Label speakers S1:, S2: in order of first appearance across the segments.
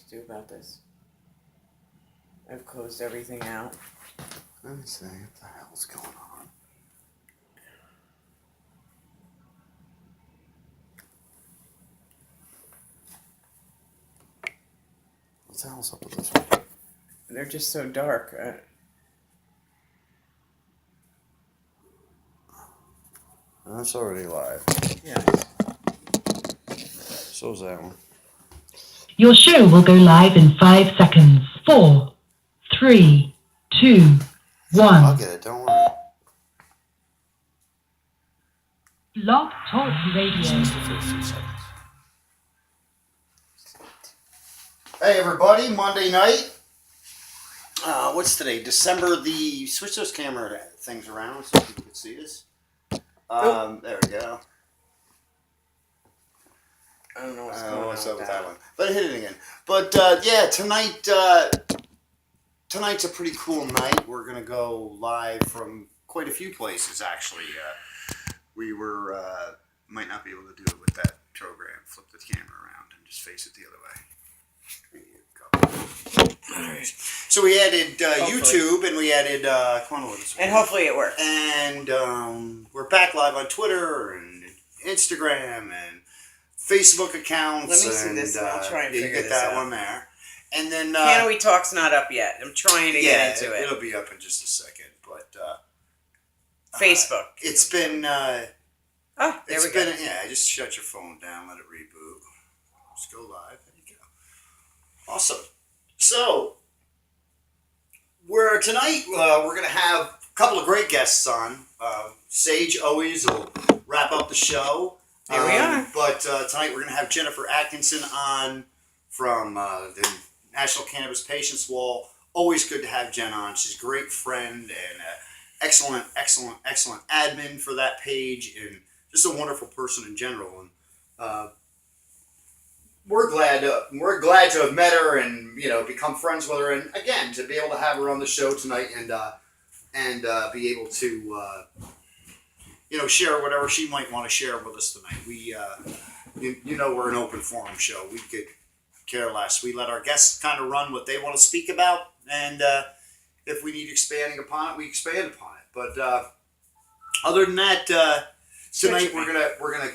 S1: to do about this. I've closed everything out.
S2: Let me see what the hell's going on. What the hell's up with this one?
S1: They're just so dark.
S2: That's already live.
S1: Yeah.
S2: So's that one.
S3: Your show will go live in 5 seconds. 4, 3, 2, 1.
S2: I'll get it, don't worry.
S3: Blog Talk Radio.
S2: Just the first few seconds. Hey everybody, Monday night. What's today? December the... Switch those camera things around so people can see this. There we go.
S1: I don't know what's going on
S2: what's up
S1: with
S2: with that one. But hit it again. But yeah, tonight's a pretty cool night. We're gonna go live from quite a few places actually. We were might not be able to do it with that program. Flip the camera around and just face it the other way. There you go. All right. So we added YouTube and we added come on over this way.
S1: And hopefully it works.
S2: And we're back live on Twitter and Instagram and Facebook accounts.
S1: Let me see
S2: and,
S1: this. I'll try and figure
S2: you get
S1: this
S2: that
S1: out.
S2: one there. And then
S1: Can We Talk's not up yet. I'm trying to get into it.
S2: It'll be up in just a second. But
S1: Facebook.
S2: it's been
S1: There we go.
S2: yeah, just shut your phone down, let it reboot. Just go live. There you go. Awesome. So tonight we're gonna have a couple of great guests on. Sage always will wrap up the show.
S1: There we are.
S2: But tonight we're going to have Jennifer Atkinson on from the National Cannabis Patients Wall. Always good to have Jen on. She's a great friend and excellent admin for that page and just a wonderful person in general. And we're glad to have met her and become friends with her. And again, to be able to have her on the show tonight and be able to. Share whatever she might want to share with us tonight. We, we're an open forum show. We could care less. We let our guests kind of run what they want to speak about, and if we need expanding upon it, we expand upon it. But other than that, tonight we're gonna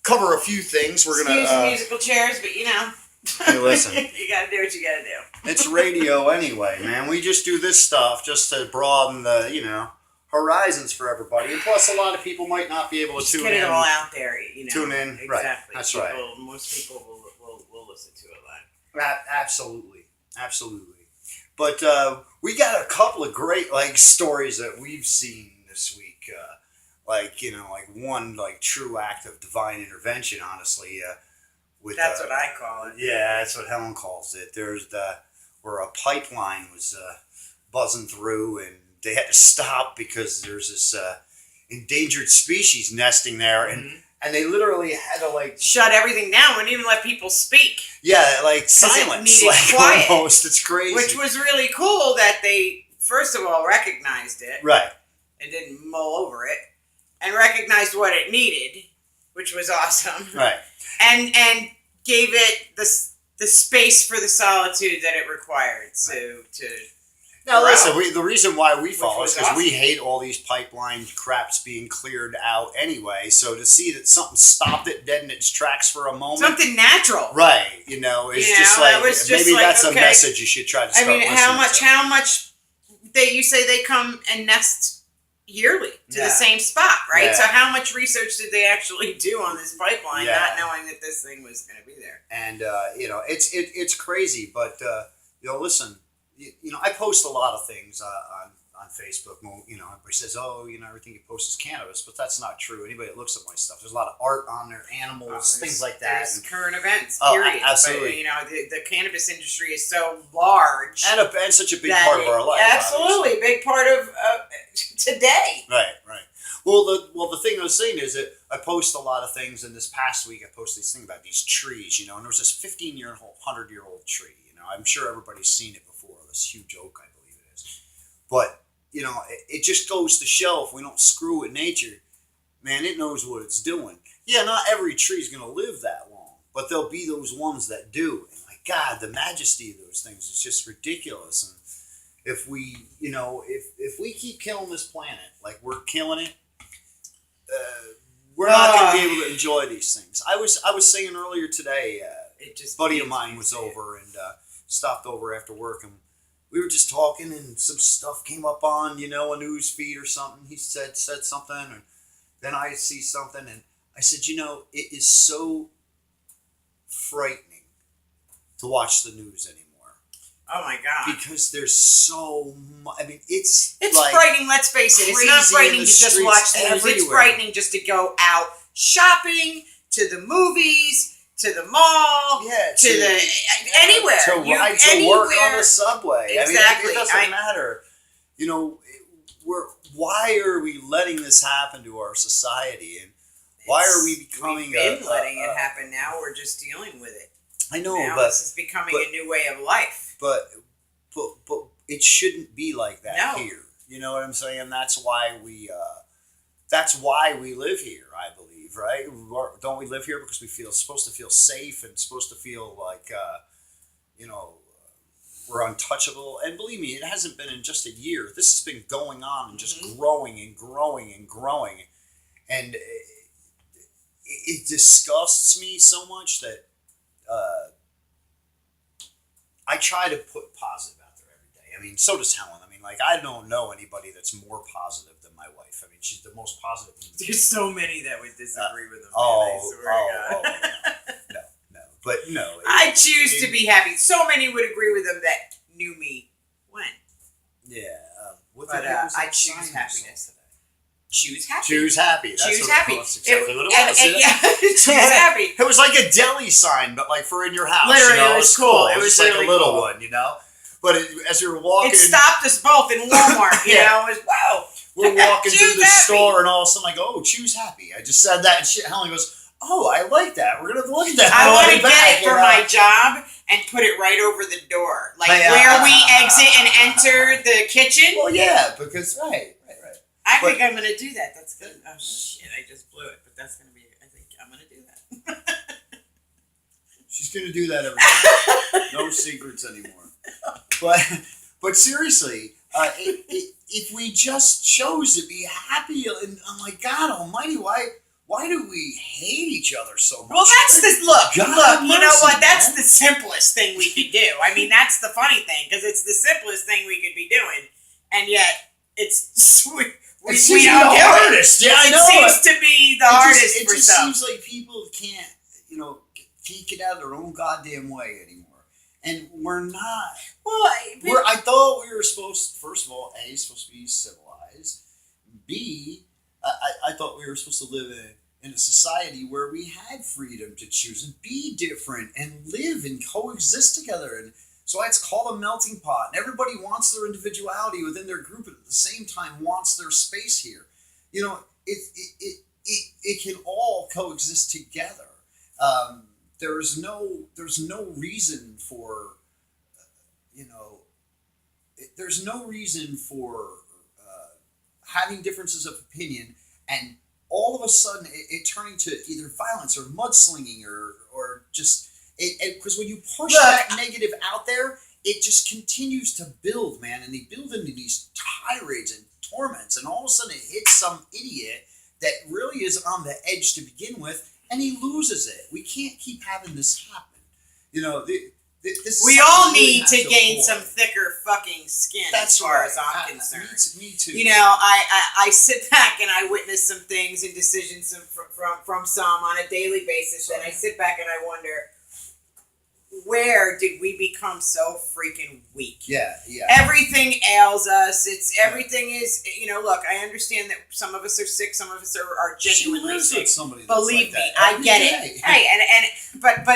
S2: cover a few things. We're gonna
S1: use musical chairs, but
S2: Hey, listen.
S1: you gotta do what you gotta do.
S2: It's radio anyway, man. We just do this stuff just to broaden the horizons for everybody, and plus a lot of people might not be able to
S1: Just
S2: tune
S1: get
S2: in.
S1: it all out there,
S2: Tune in,
S1: exactly.
S2: right? That's right.
S1: Most people will listen to it live.
S2: Absolutely. But we got a couple of great stories that we've seen this week. One true act of divine intervention. Honestly,
S1: that's what I call it.
S2: Yeah, that's what Helen calls it. There's where a pipeline was buzzing through and they had to stop because there's this endangered species nesting there, and they literally had to
S1: shut everything down, wouldn't even let people speak.
S2: Yeah, silence,
S1: quiet,
S2: almost. It's crazy.
S1: Which was really cool that they first of all recognized it,
S2: right,
S1: and didn't mull over it, and recognized what it needed, which was awesome,
S2: right,
S1: and gave it the space for the solitude that it required. So
S2: Now listen, the reason why we follow is because we
S1: awesome.
S2: hate all these pipeline craps being cleared out anyway. So to see that something stopped it dead in its tracks for a moment,
S1: something natural,
S2: right? It's maybe that's a message you should try to start listening
S1: how much you say they come and nest yearly to the same spot, right?
S2: Yeah.
S1: So how much research did they actually do on this pipeline, not knowing that this thing was going to be there?
S2: And it's crazy, but listen. I post a lot of things on Facebook. Everybody says, everything you post is cannabis, but that's not true. Anybody that looks at my stuff, there's a lot of art on there, animals, things like that.
S1: There's current events,
S2: Oh,
S1: period.
S2: absolutely.
S1: But, the cannabis industry is so large.
S2: And such a big part of our life.
S1: Absolutely.
S2: Obviously.
S1: Big part of today.
S2: Right. Well, the thing I was saying is that I post a lot of things, and this past week I posted this thing about these trees, and there was this 15-year-old, 100-year-old tree. I'm sure everybody's seen it before. This huge oak, I believe it is. But, it just goes to show if we don't screw with nature, man, it knows what it's doing. Yeah, not every tree is going to live that long, but there'll be those ones that do. And God, the majesty of those things is just ridiculous. And if we, if we keep killing this planet like we're killing it, we're not going to be able to enjoy these things. I was saying earlier today,
S1: It just
S2: a buddy of
S1: pains
S2: mine
S1: me
S2: was
S1: to see it.
S2: over and stopped over after work, and we were just talking, and some stuff came up on a news feed or something. He said something, and then I see something, and I said, it is so frightening to watch the news anymore.
S1: Oh my God.
S2: Because there's so much. I mean, it's like
S1: frightening, let's face it. It's not
S2: crazy
S1: frightening
S2: in
S1: to
S2: the
S1: just
S2: streets
S1: watch the news. It's
S2: everywhere.
S1: frightening just to go out shopping, to the movies, to the mall, anywhere.
S2: To ride to work on the subway.
S1: Exactly.
S2: I mean, it doesn't matter. Why are we letting this happen to our society? And why are we becoming
S1: We've been letting it happen now. We're just dealing with it.
S2: I know,
S1: Now
S2: but
S1: this is becoming a new way of life.
S2: But it shouldn't be like that
S1: No.
S2: here. You know what I'm saying? That's why we live here, I believe, right? Don't we live here because we supposed to feel safe and supposed to feel like we're untouchable? And believe me, it hasn't been in just a year. This has been going on and just growing and growing and growing, and it disgusts me so much that I try to put positive out there every day. I mean, so does Helen. I mean, like, I don't know anybody that's more positive than my wife. I mean, she's the most positive.
S1: There's so many that would disagree with them.
S2: No. But no.
S1: I choose to be happy. So many would agree with them that knew me when.
S2: Yeah. What
S1: But
S2: the heck was
S1: I
S2: that
S1: choose
S2: sign
S1: happiness. Choose happy.
S2: Choose happy.
S1: Choose happy.
S2: That's exactly what it was.
S1: And choose happy.
S2: It was like a deli sign, but like for in your house.
S1: Literally,
S2: it
S1: it was cool. It was
S2: just
S1: really
S2: like a little
S1: cool.
S2: one, But as we were walking,
S1: It stopped us both in Walmart.
S2: Yeah.
S1: It was wow.
S2: we're walking through
S1: Choose
S2: the
S1: happy.
S2: store, and all of a sudden, I go, "Oh, choose happy." I just said that, and Helen goes, "Oh, I like that. We're gonna look at that."
S1: I
S2: on
S1: want
S2: the
S1: to
S2: back,
S1: get it for my job and put it right over the door, like where we exit and enter the kitchen.
S2: Well, yeah, because right.
S1: I think I'm gonna do that. That's good. Oh shit! I just blew it, but that's gonna be. I think I'm gonna do that.
S2: She's gonna do that every day. No secrets anymore. But seriously, if we just chose to be happy, and I'm like, God Almighty, why do we hate each other so much?
S1: Well, that's the look.
S2: God
S1: You know
S2: mercy,
S1: what? That's
S2: man.
S1: the simplest thing we could do. I mean, that's the funny thing because it's the simplest thing we could be doing, and yet it's we
S2: It seems
S1: we
S2: to be
S1: don't
S2: the
S1: do
S2: hardest.
S1: it.
S2: Yeah, I know.
S1: It seems to be the hardest
S2: It
S1: for
S2: just
S1: some.
S2: seems like people can't get out of their own goddamn way anymore, and we're not.
S1: Well,
S2: I thought we were supposed. First of all, A, supposed to be civilized. B, I thought we were supposed to live in a society where we had freedom to choose and be different and live and coexist together. And so it's called a melting pot. And everybody wants their individuality within their group, but at the same time wants their space here. It can all coexist together. There's no reason for. There's no reason for having differences of opinion and all of a sudden it turning to either violence or mudslinging or just because when you push that negative out there, it just continues to build, man, and they build into these tirades and torments, and all of a sudden it hits some idiot that really is on the edge to begin with, and he loses it. We can't keep having this happen. This
S1: we all need to gain some thicker fucking skin.
S2: That's
S1: as far
S2: right.
S1: as I'm concerned.
S2: Me too.
S1: I sit back and I witness some things and decisions from some on a daily basis, and I sit back and I wonder, where did we become so freaking weak?
S2: Yeah.
S1: Everything ails us. Everything is, look, I understand that some of us are sick, some of us are genuinely sick. Believe me, I get it. Hey, but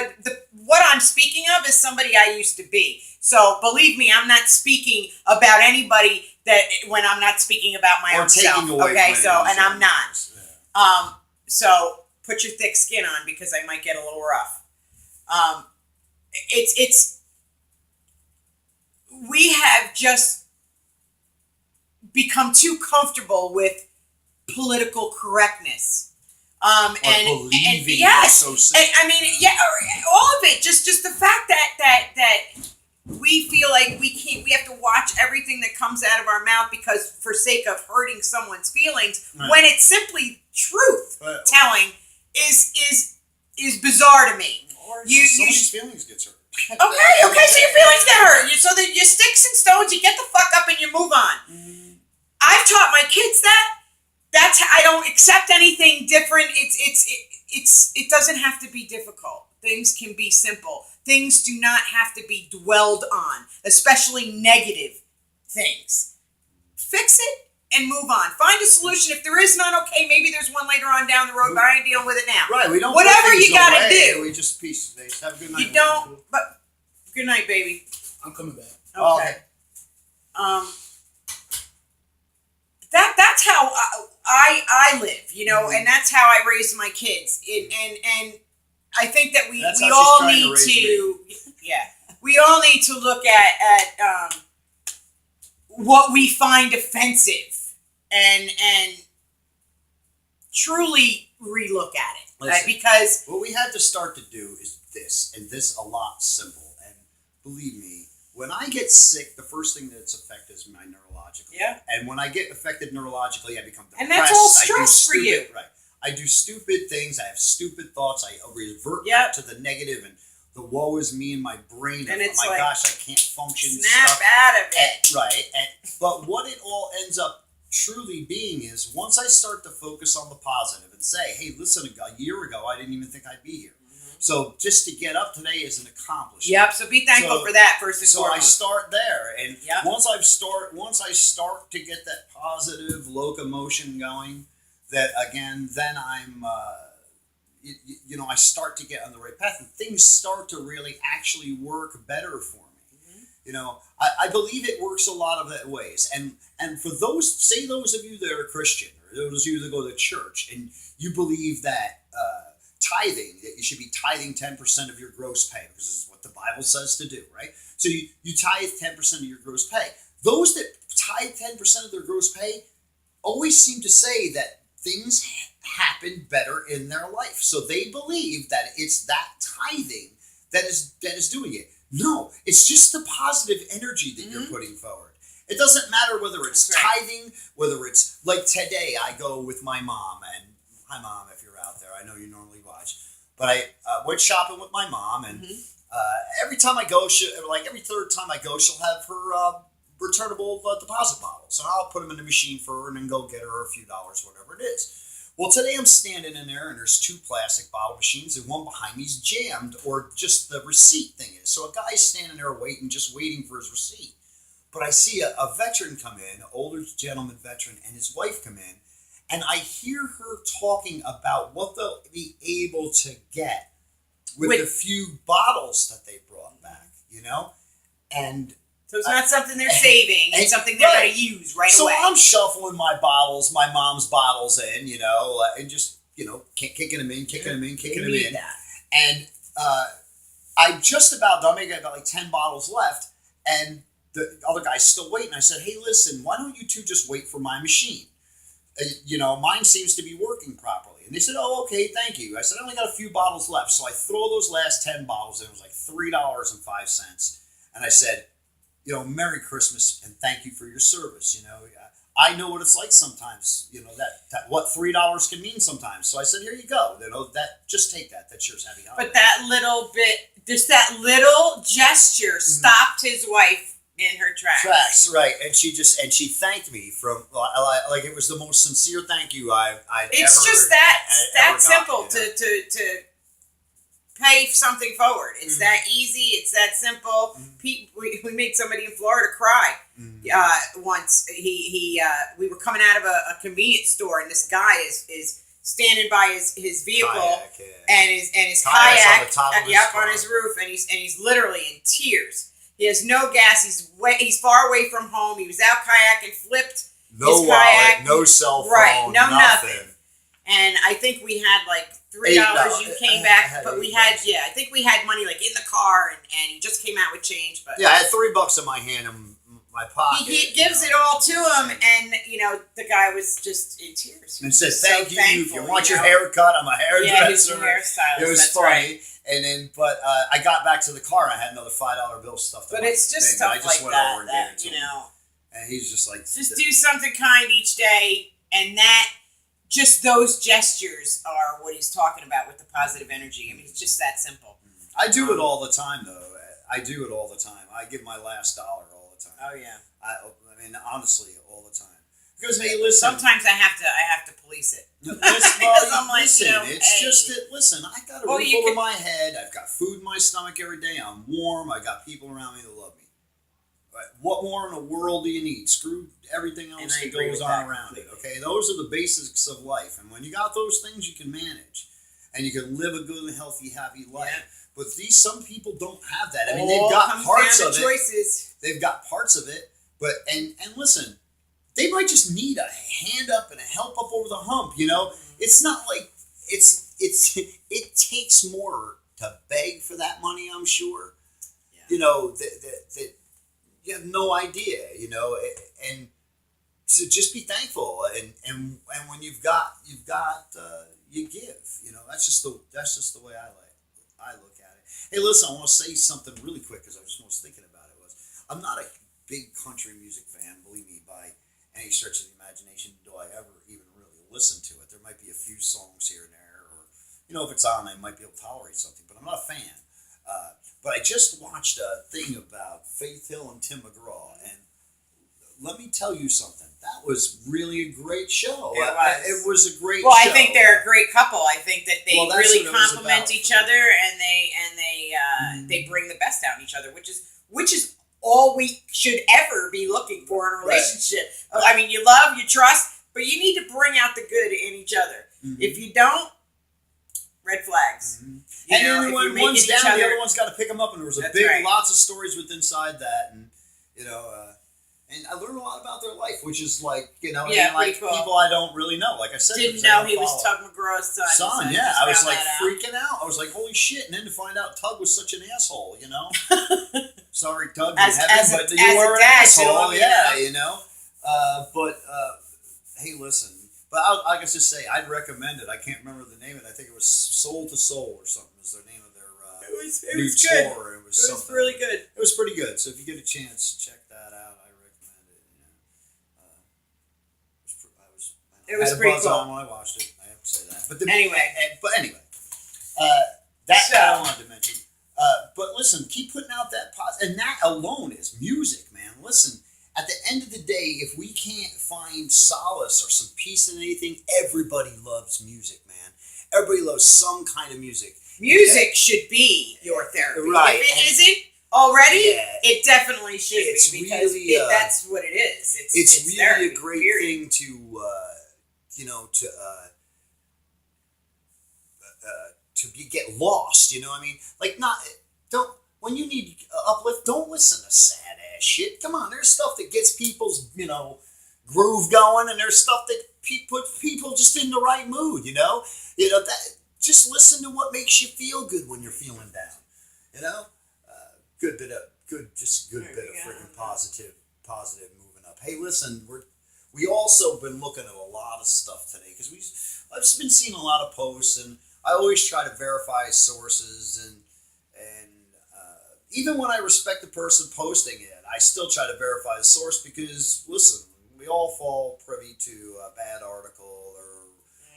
S1: what I'm speaking of is somebody I used to be. So believe me, I'm not speaking about anybody that when I'm not speaking about my own self. Okay, so and I'm not.
S2: Yeah.
S1: So put your thick skin on because I might get a little rough. It's we have just become too comfortable with political correctness. And yes,
S2: so
S1: and I mean, yeah, all of it. Just the fact that comes out of our mouth because for sake of hurting someoe's feelings, when it's simply truth telling is bizarre to me.
S2: Or somebody's feelings gets hurt.
S1: Okay, so your feelings get hurt. So that you sticks and stones, you get the fuck up and you move on. I've taught my kids that's I don't accept anything different. It doesn't have to be difficult. Things can be simple. Things do not have to be dwelled on, especially negative things. Fix it and move on. Find a solution. If there is none, okay, maybe there's one later on down the road, but I ain't dealing with it now.
S2: Right, we don't.
S1: Whatever you gotta do.
S2: We just peace. Have a good night.
S1: You don't. But good night, baby.
S4: I'm coming back.
S1: Okay. That's how I live, and that's how I raise my kids. And I think that we all need to we all need to look at what we find offensive and truly relook at it.
S2: Listen,
S1: because
S2: what we have to start to do is this, and this a lot simple. And believe me, when I get sick, the first thing that's affected is my neurological.
S1: Yeah.
S2: And when I get affected neurologically, I become depressed.
S1: And that's all stress for you.
S2: Right. I do stupid things. I have stupid thoughts. I revert back to the negative, and the woe is me in my brain.
S1: And it's
S2: my gosh, I can't function.
S1: Snap out of it.
S2: Right. But what it all ends up truly being is once I start to focus on the positive and say, hey, listen, a year ago, I didn't even think I'd be here. So just to get up today is an accomplishment.
S1: Yep. So be thankful for that first and foremost.
S2: So I start there, and once I start to get that positive locomotion going, that again, then I'm, I start to get on the right path, and things start to really actually work better for me. I believe it works a lot of that ways, and for those of you that are Christian, or those of you that go to church, and you believe that. Tithing, that you should be tithing 10% of your gross pay, because this is what the Bible says to do, right? So you tithe 10% of your gross pay. Those that tithe 10% of their gross pay always seem to say that things happen better in their life. So they believe that it's that tithing that is doing it. No, it's just the positive energy that you're putting forward. It doesn't matter whether it's tithing, whether it's like today, I go with my mom, and hi Mom, if you're out there, I know you normally watch, but I went shopping with my mom, and every time I go, every third time I go, she'll have her returnable deposit bottles, so I'll put them in the machine for her and then go get her a few dollars, whatever it is. Well, today I'm standing in there, and there's two plastic bottle machines, and one behind me is jammed, or just the receipt thing is. So a guy's standing there just waiting for his receipt. But I see a veteran come in, an older gentleman veteran, and his wife come in, and I hear her talking about what they'll be able to get with the few bottles that they brought back, And
S1: so it's not something they're saving; it's something they're going to use right away.
S2: So I'm shuffling my mom's bottles in, and just kicking them in. And I'm just about done. Maybe I got like 10 bottles left, and the other guy's still waiting. I said, "Hey, listen, why don't you two just wait for my machine? Mine seems to be working properly." And they said, "Oh, okay, thank you." I said, "I only got a few bottles left." So I throw those last 10 bottles in. It was like $3.05. And I said, "Merry Christmas and thank you for your service." I know what it's like sometimes, that what $3 can mean sometimes. So I said, "Here you go. Just take that. That's yours. Happy holidays."
S1: But that little bit, just that little gesture stopped his wife in her tracks.
S2: Right. And she thanked me from like it was the most sincere thank you I'd
S1: it's
S2: ever.
S1: Just that
S2: ever
S1: simple
S2: gotten,
S1: to pay something forward. It's that easy. It's that simple. We made somebody in Florida cry. Once we were coming out of a convenience store, and this guy is standing by his vehicle and his kayak on his roof, and he's literally in tears. He has no gas. He's far away from home. He was out kayaking, flipped
S2: no
S1: his
S2: wallet,
S1: kayak,
S2: no cell phone,
S1: right? No
S2: nothing.
S1: And I think we had like $3. You came back, but we had I think we had money like in the car, and he just came out with change. But
S2: I had $3 in my hand in my pocket.
S1: He gives it all to him, and the guy was just in tears.
S2: And said, "Thank you. If you want your hair cut, I'm a hairdresser."
S1: Yeah, he's a hairstylist.
S2: It was funny. Right. And then, but I got back to the car, and I had another $5 bill stuffed.
S1: But it's just stuff like that.
S4: And he's just like,
S1: just do something kind each day, and just those gestures are what he's talking about with the positive energy. I mean, it's just that simple.
S4: I do it all the time, though. I do it all the time. I give my last dollar all the time.
S1: Oh yeah.
S4: I mean, honestly, all the time. Because hey, listen.
S1: Sometimes I have to police it.
S4: I'm
S1: like,
S4: listen,
S1: you know,
S4: it's just that. Listen, I got a roof over my head. I've got food in my stomach every day. I'm warm. I got people around me that love me. Right? What more in the world do you need? Screw everything else that goes on around it. Okay, those are the basics of life. And when you got those things, you can manage, and you can live a good and healthy, happy life. Yeah. But some people don't have that. I mean, they've got parts of it. They've got parts of it, but and listen, they might just need a hand up and a help up over the hump. You know, it's not like it takes more to beg for that money. I'm sure. Yeah. You know that you have no idea. You know, and so just be thankful, and when you've got you give. You know, that's just the way I look at it. Hey, listen, I want to say something really quick because I was thinking about it. I'm not a big country music fan, believe me, by any stretch of the imagination. Do I ever even really listen to it? There might be a few songs here and there, or you know, if it's on, I might be able to tolerate something. But I'm not a fan. But I just watched a thing about Faith Hill and Tim McGraw, and let me tell you something. That was really a great show. It was a great show.
S1: Well, I think they're a great couple. I think that they really complement each other, and they bring the best out in each other, which is all we should ever be looking for in a relationship. Right. I mean, you love, you trust, but you need to bring out the good in each other. Mm-hmm. If you don't, red flags. Mm-hmm.
S4: And then when one's down, the other one's got to pick them up. And there was lots of stories with inside that, and you know, and I learned a lot about their life, which is like, you know, like cool. People I don't really know. Like I said,
S1: didn't know he was Tug McGraw's son.
S4: Yeah, I was like freaking out. I was like, holy shit! And then to find out Tug was such an asshole, you know. Sorry, Tug, but you were an asshole. Yeah, you know. Hey, listen. But I can just say, I'd recommend it. I can't remember the name of it. I think it was Soul to Soul or something is their name of their
S1: it was
S4: new
S1: good.
S4: tour. It was
S1: really good.
S4: It was pretty good. So if you get a chance, check that out. I recommend it.
S1: It was pretty cool.
S4: On when I watched it. I have to say that. But anyway, I wanted to mention. But listen, keep putting out that positive, and that alone is music, man. Listen. At the end of the day, if we can't find solace or some peace in anything, everybody loves music, man. Everybody loves some kind of music.
S1: Music should be your therapy.
S4: Right.
S1: If it isn't already, it definitely should be, because
S4: really,
S1: that's what it is.
S4: It's really
S1: therapy,
S4: a great thing to get lost. You know what I mean? Like when you need uplift, don't listen to sad ass shit. Come on, there's stuff that gets people's, you know, groove going, and there's stuff that puts people just in the right mood, you know? You know, that just listen to what makes you feel good when you're feeling down. You know? Good bit of freaking positive moving up. Hey, listen, we also been looking at a lot of stuff today because I've just been seeing a lot of posts, and I always try to verify sources, and even when I respect the person posting it, I still try to verify the source because, listen, we all fall privy to a bad article or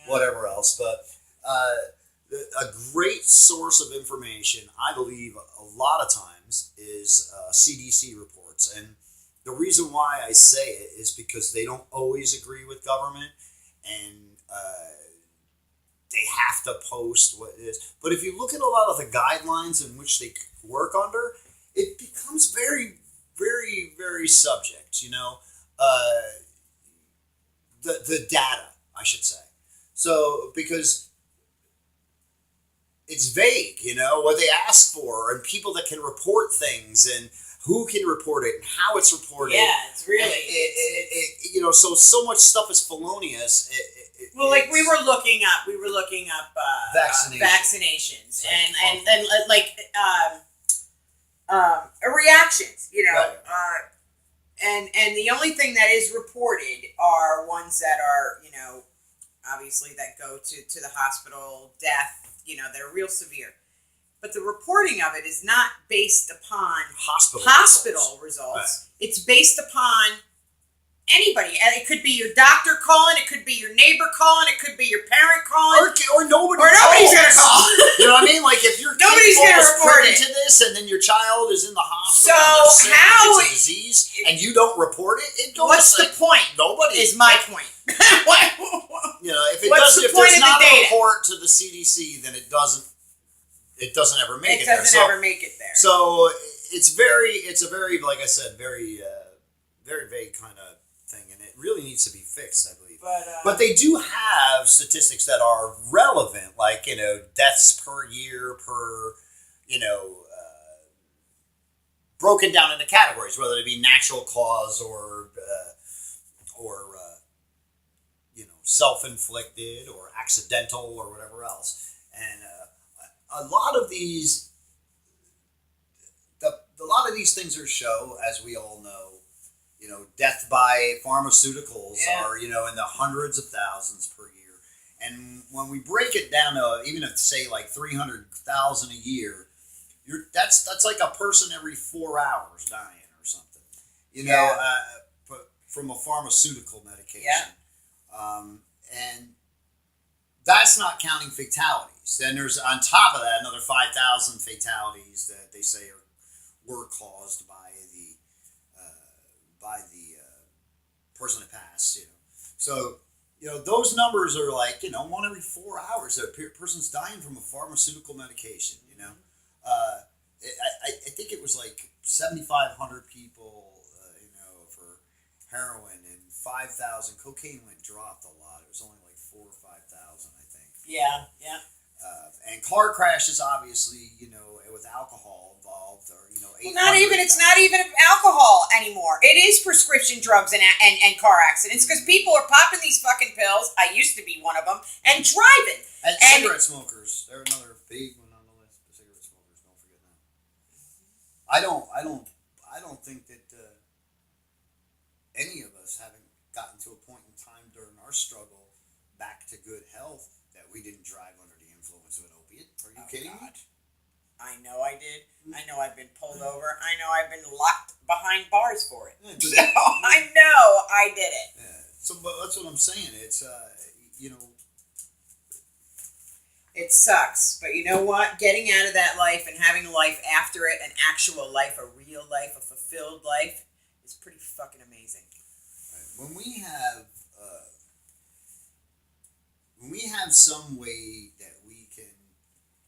S4: whatever else. But a great source of information, I believe, a lot of times is CDC reports. And the reason why I say it is because they don't always agree with government, and they have to post what it is. But if you look at a lot of the guidelines in which they work under, it becomes very, very, very subject, you know, the data, I should say. So, because it's vague, you know, what they ask for, and people that can report things, and who can report it, and how it's reported.
S1: Yeah, it's really...
S4: you know, so much stuff is felonious.
S1: We were looking up vaccinations and reactions, you know, right. And the only thing that is reported are ones that are, you know, obviously that go to the hospital, death, you know, they're real severe. But the reporting of it is not based upon hospital results. Right. It's based upon anybody. And it could be your doctor calling, it could be your neighbor calling, it could be your parent calling.
S4: Or nobody
S1: Or nobody's going to call.
S4: You know what I mean? Like if your
S1: Nobody's
S4: kid
S1: gonna
S4: falls
S1: report
S4: privy
S1: it.
S4: to this, and then your child is in the hospital,
S1: So
S4: and they're sick,
S1: how
S4: it's a disease, and you don't report it, it goes.
S1: What's the point?
S4: Nobody
S1: Is my point.
S4: You know, if it
S1: What's
S4: doesn't,
S1: the
S4: if
S1: point
S4: there's
S1: of the
S4: not a
S1: data?
S4: report to the CDC, then it doesn't ever make it,
S1: It
S4: there.
S1: doesn't ever make it there.
S4: So it's a very, like I said, very vague kind of thing, and it really needs to be fixed, I believe. But they do have statistics that are relevant, like, you know, deaths per year per, you know, broken down into categories, whether it be natural cause or you know, self-inflicted or accidental or whatever else. And a lot of these things are show, as we all know, you know, death by pharmaceuticals are, you know, in the hundreds of thousands per year. And when we break it down to even if say like 300,000 a year, that's like a person every 4 hours dying or something. You know, from a pharmaceutical medication.
S1: Yeah.
S4: And that's not counting fatalities. Then there's on top of that another 5,000 fatalities that they say were caused by the person that passed. You know, so you know those numbers are like, you know, 1 every 4 hours a person's dying from a pharmaceutical medication. You know, I think it was like 7,500 people, you know, for heroin, and 5,000 cocaine dropped a lot. It was only like 4,000 or 5,000, I think.
S1: Yeah.
S4: And car crashes, obviously, you know, with alcohol involved, or you know,
S1: It's not even alcohol anymore. It is prescription drugs and car accidents because people are popping these fucking pills. I used to be one of them and driving.
S4: And cigarette smokers, they're another big one on the list. The cigarette smokers, don't forget that. I don't think that any of us haven't gotten to a point in time during our struggle back to good health that we didn't drive under the influence of an opiate. Are you kidding me?
S1: I know I did. I know I've been pulled over. I know I've been locked behind bars for it.
S4: Yeah,
S1: So I know I did it.
S4: Yeah. So, but that's what I'm saying. It's you know,
S1: it sucks, but you know what? Getting out of that life and having a life after it, an actual life, a real life, a fulfilled life, is pretty fucking amazing.
S4: when we have some way that we can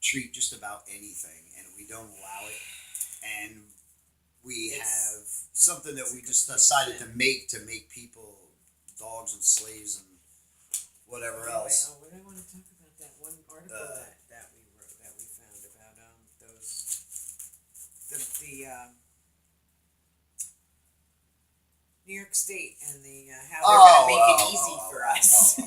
S4: treat just about anything and we don't allow it, and we have something that we just decided to make people dogs and slaves and whatever else.
S1: What did I want to talk about? That one article that we wrote, that we found about the New York State and the how they're going to make it easy for us. The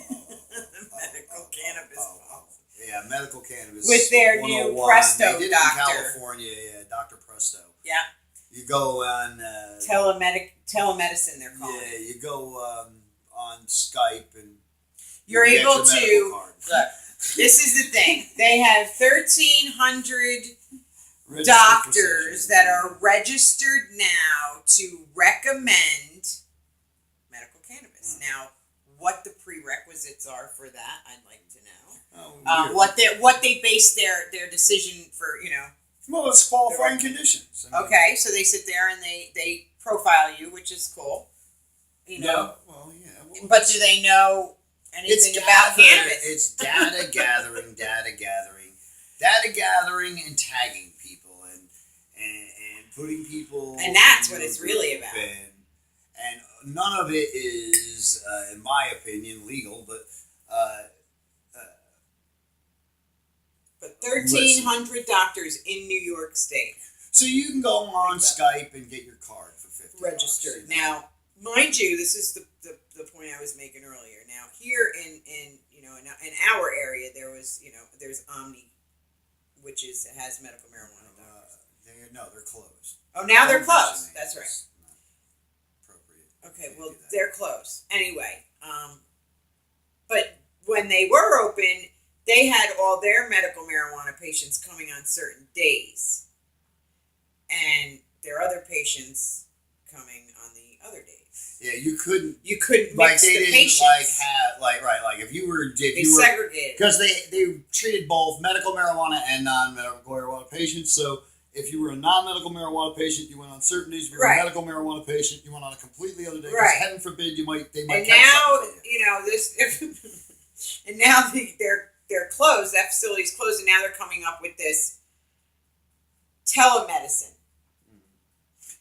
S1: medical cannabis policy.
S4: Yeah, medical cannabis.
S1: With their new Presto
S4: they did
S1: doctor.
S4: in California, yeah, Dr. Presto.
S1: Yeah.
S4: You go on
S1: telemedicine, they're calling it.
S4: Yeah, you go on Skype and
S1: you're
S4: you
S1: able
S4: get your medical
S1: to
S4: card.
S1: look. This is the thing. They have 1,300
S4: Registered
S1: doctors
S4: physicians.
S1: that are registered now to recommend medical cannabis. Now, what the prerequisites are for that, I'd like to know. What they base their decision for, you know.
S4: Well, it's qualifying conditions. I mean,
S1: Okay, so they sit there and they profile you, which is cool. You know.
S4: Well, yeah. Well,
S1: But do they know anything about cannabis?
S4: It's data gathering, and tagging people, and putting people.
S1: And that's
S4: in
S1: what
S4: a
S1: it's really
S4: group,
S1: about.
S4: And none of it is, in my opinion, legal. But
S1: 1,300 doctors in New York State
S4: so you can go on Skype and get your card for $50.
S1: registered. Now, mind you, this is the point I was making earlier. Now, here in our area, there's Omni, which has medical marijuana doctors.
S4: They're closed.
S1: Oh, now they're
S4: Don't
S1: closed.
S4: mention
S1: That's
S4: it.
S1: right.
S4: It's not appropriate.
S1: Okay,
S4: You
S1: well,
S4: do that.
S1: they're closed. Anyway, but when they were open, they had all their medical marijuana patients coming on certain days. And their other patients coming on the other days.
S4: Yeah, you couldn't
S1: like mix
S4: they
S1: the
S4: didn't
S1: patients.
S4: like if you were
S1: They segregated
S4: because they treated both medical marijuana and non-medical marijuana patients. So if you were a non-medical marijuana patient, you went on certain days. If you were a medical marijuana patient, you went on a completely other day.
S1: Right.
S4: Heaven forbid they might.
S1: And now this, and now they're closed. That facility's closed, and now they're coming up with this telemedicine.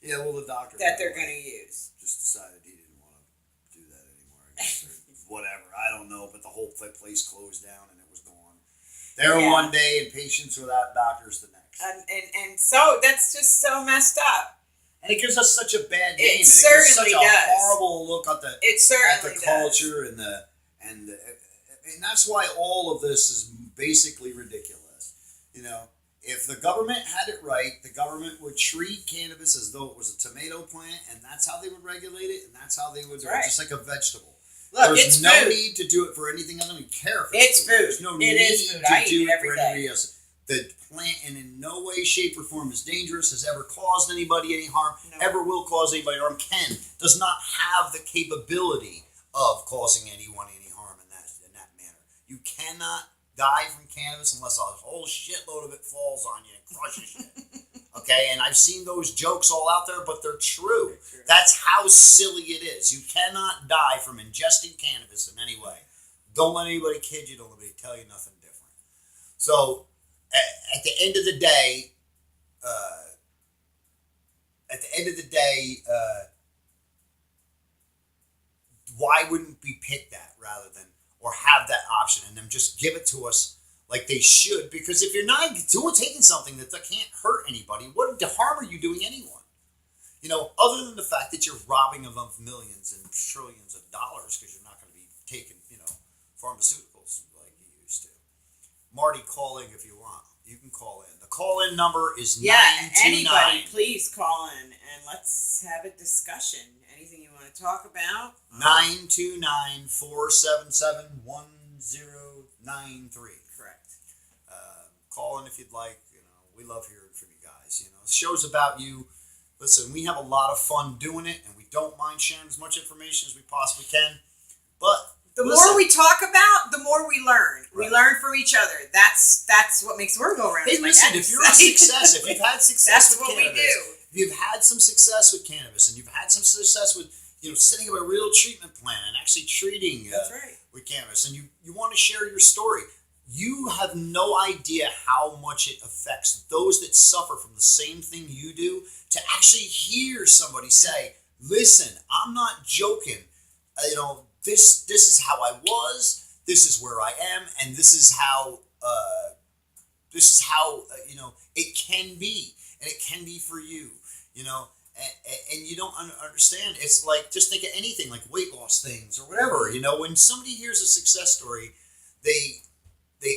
S4: Yeah, well, the doctor
S1: that they're going to use
S4: just decided he didn't want to do that anymore. I guess, or whatever. I don't know, but the whole place closed down and it was gone. There one day and patients without doctors the next.
S1: And so that's just so messed up.
S4: And it gives us such a bad name.
S1: It certainly
S4: gives such
S1: does.
S4: a horrible look at the culture and that's why all of this is basically ridiculous. You know, if the government had it right, the government would treat cannabis as though it was a tomato plant, and that's how they would regulate it, and that's how they would do it, just like a vegetable.
S1: Look,
S4: There's no need to do it for anything other than care for
S1: it's food.
S4: There's no need to do it for anybody else. The plant, and in no way, shape, or form is dangerous, has ever caused anybody any harm, ever will cause anybody harm, does not have the capability of causing anyone any harm in that manner. You cannot die from cannabis unless a whole shitload of it falls on you and crushes you. Okay, and I've seen those jokes all out there, but they're true. That's how silly it is. You cannot die from ingesting cannabis in any way. Don't let anybody kid you. Don't let anybody tell you nothing different. So, at the end of the day, why wouldn't we pick that rather than, or have that option and then just give it to us like they should? Because if you're not taking something that can't hurt anybody, what harm are you doing anyone? You know, other than the fact that you're robbing them of millions and trillions of dollars because you're not going to be taking, pharmaceuticals like you used to. Marty, call in if you want. You can call in. The call-in number is 929.
S1: Anybody, please call in and let's have a discussion. Anything you want to talk about?
S4: 929-477-1093.
S1: Correct.
S4: Call in if you'd like. We love hearing from you guys. The show's about you. Listen, we have a lot of fun doing it, and we don't mind sharing as much information as we possibly can. But
S1: the more we talk about, the more we learn. Right. We learn from each other. That's what makes the world go round.
S4: Hey, listen, if you're a success, if you've had success with cannabis,
S1: we do.
S4: If you've had some success with cannabis, and you've had some success with setting up a real treatment plan and actually treating with cannabis, and you want to share your story, you have no idea how much it affects those that suffer from the same thing you do, to actually hear somebody say, listen, I'm not joking. This is how I was, this is where I am, and this is how it can be, and it can be for you, and you don't understand. It's like, just think of anything like weight loss things or whatever. When somebody hears a success story, they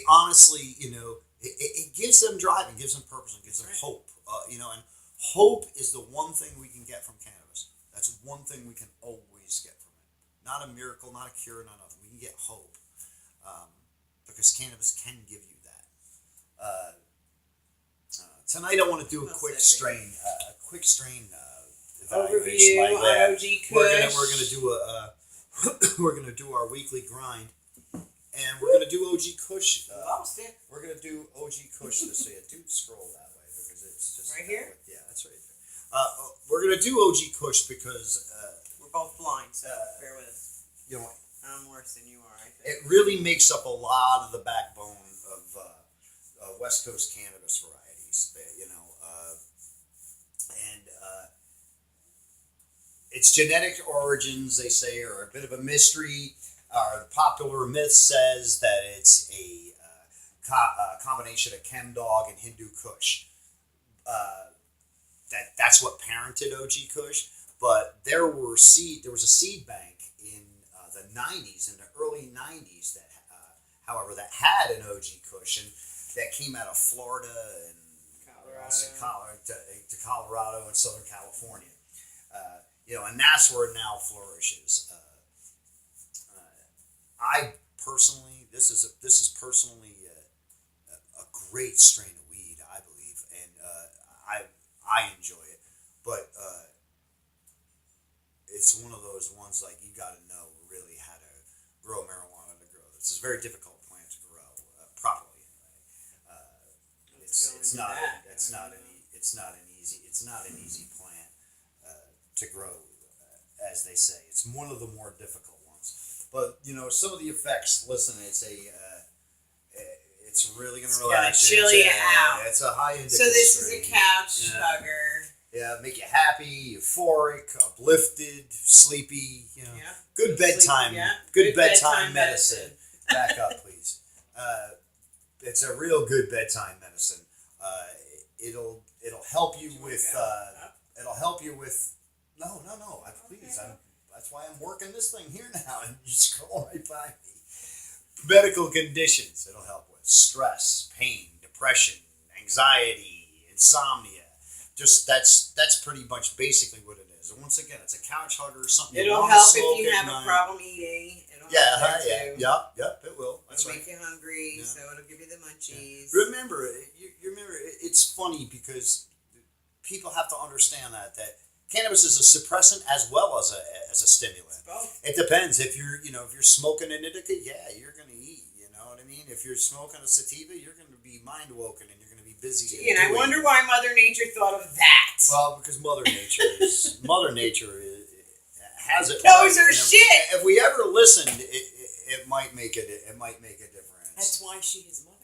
S4: honestly, it gives them drive and gives them purpose and gives them hope, and hope is the one thing we can get from cannabis. That's one thing we can always get from it. Not a miracle, not a cure, not nothing. We can get hope, because cannabis can give you that. Tonight I want to do a quick strain evaluation.
S1: Overview on OG Kush.
S4: We're gonna do our weekly grind, and we're gonna do OG Kush. We're gonna do OG Kush this way. Do scroll that way because it's just
S1: right here.
S4: Yeah, that's right there. We're gonna do OG Kush because
S1: we're both blind, so bear with us. I'm worse than you are, I think.
S4: It really makes up a lot of the backbone of West Coast cannabis varieties, and its genetic origins, they say, are a bit of a mystery. The popular myth says that it's a combination of Chem Dog and Hindu Kush. That's what parented OG Kush, but there was a seed bank in the 90s, in the early 90s, that had an OG Kush, and that came out of Florida and Colorado and Southern California. And that's where it now flourishes. I personally, this is personally a great strain of weed, I believe, and I enjoy it. But it's one of those ones like you got to know really how to grow marijuana to grow. It's a very difficult plant to grow properly. It's not an easy plant to grow, as they say. It's one of the more difficult ones. But some of the effects. Listen, it's really gonna relax
S1: you. Chill you out.
S4: It's a high indica
S1: So this
S4: strain.
S1: is a couch hugger.
S4: Yeah, make you happy, euphoric, uplifted, sleepy. Good bedtime. Good bedtime medicine. Back up, please. It's a real good bedtime medicine. It'll help you with. It'll help you with. No. Please, that's why I'm working this thing here now, and you scroll right by me. Medical conditions. It'll help with stress, pain, depression, anxiety, insomnia. Just that's pretty much basically what it is. And once again, it's a couch hugger. Something
S1: it'll help if you have a problem eating.
S4: Yep, it will. That's
S1: it'll
S4: right.
S1: make you hungry,
S4: Yeah.
S1: so it'll give you the munchies.
S4: Yeah. Remember, it's funny because people have to understand that cannabis is a suppressant as well as a stimulant.
S1: Both.
S4: It depends. If you're smoking an indica, you're gonna eat. You know what I mean? If you're smoking a sativa, you're gonna be mind woken and you're gonna be busy.
S1: And I wonder why Mother Nature thought of that.
S4: Well, because Mother Nature has it.
S1: Knows her
S4: right.
S1: shit.
S4: If we ever listened, it might make a difference.
S1: That's why she is mother.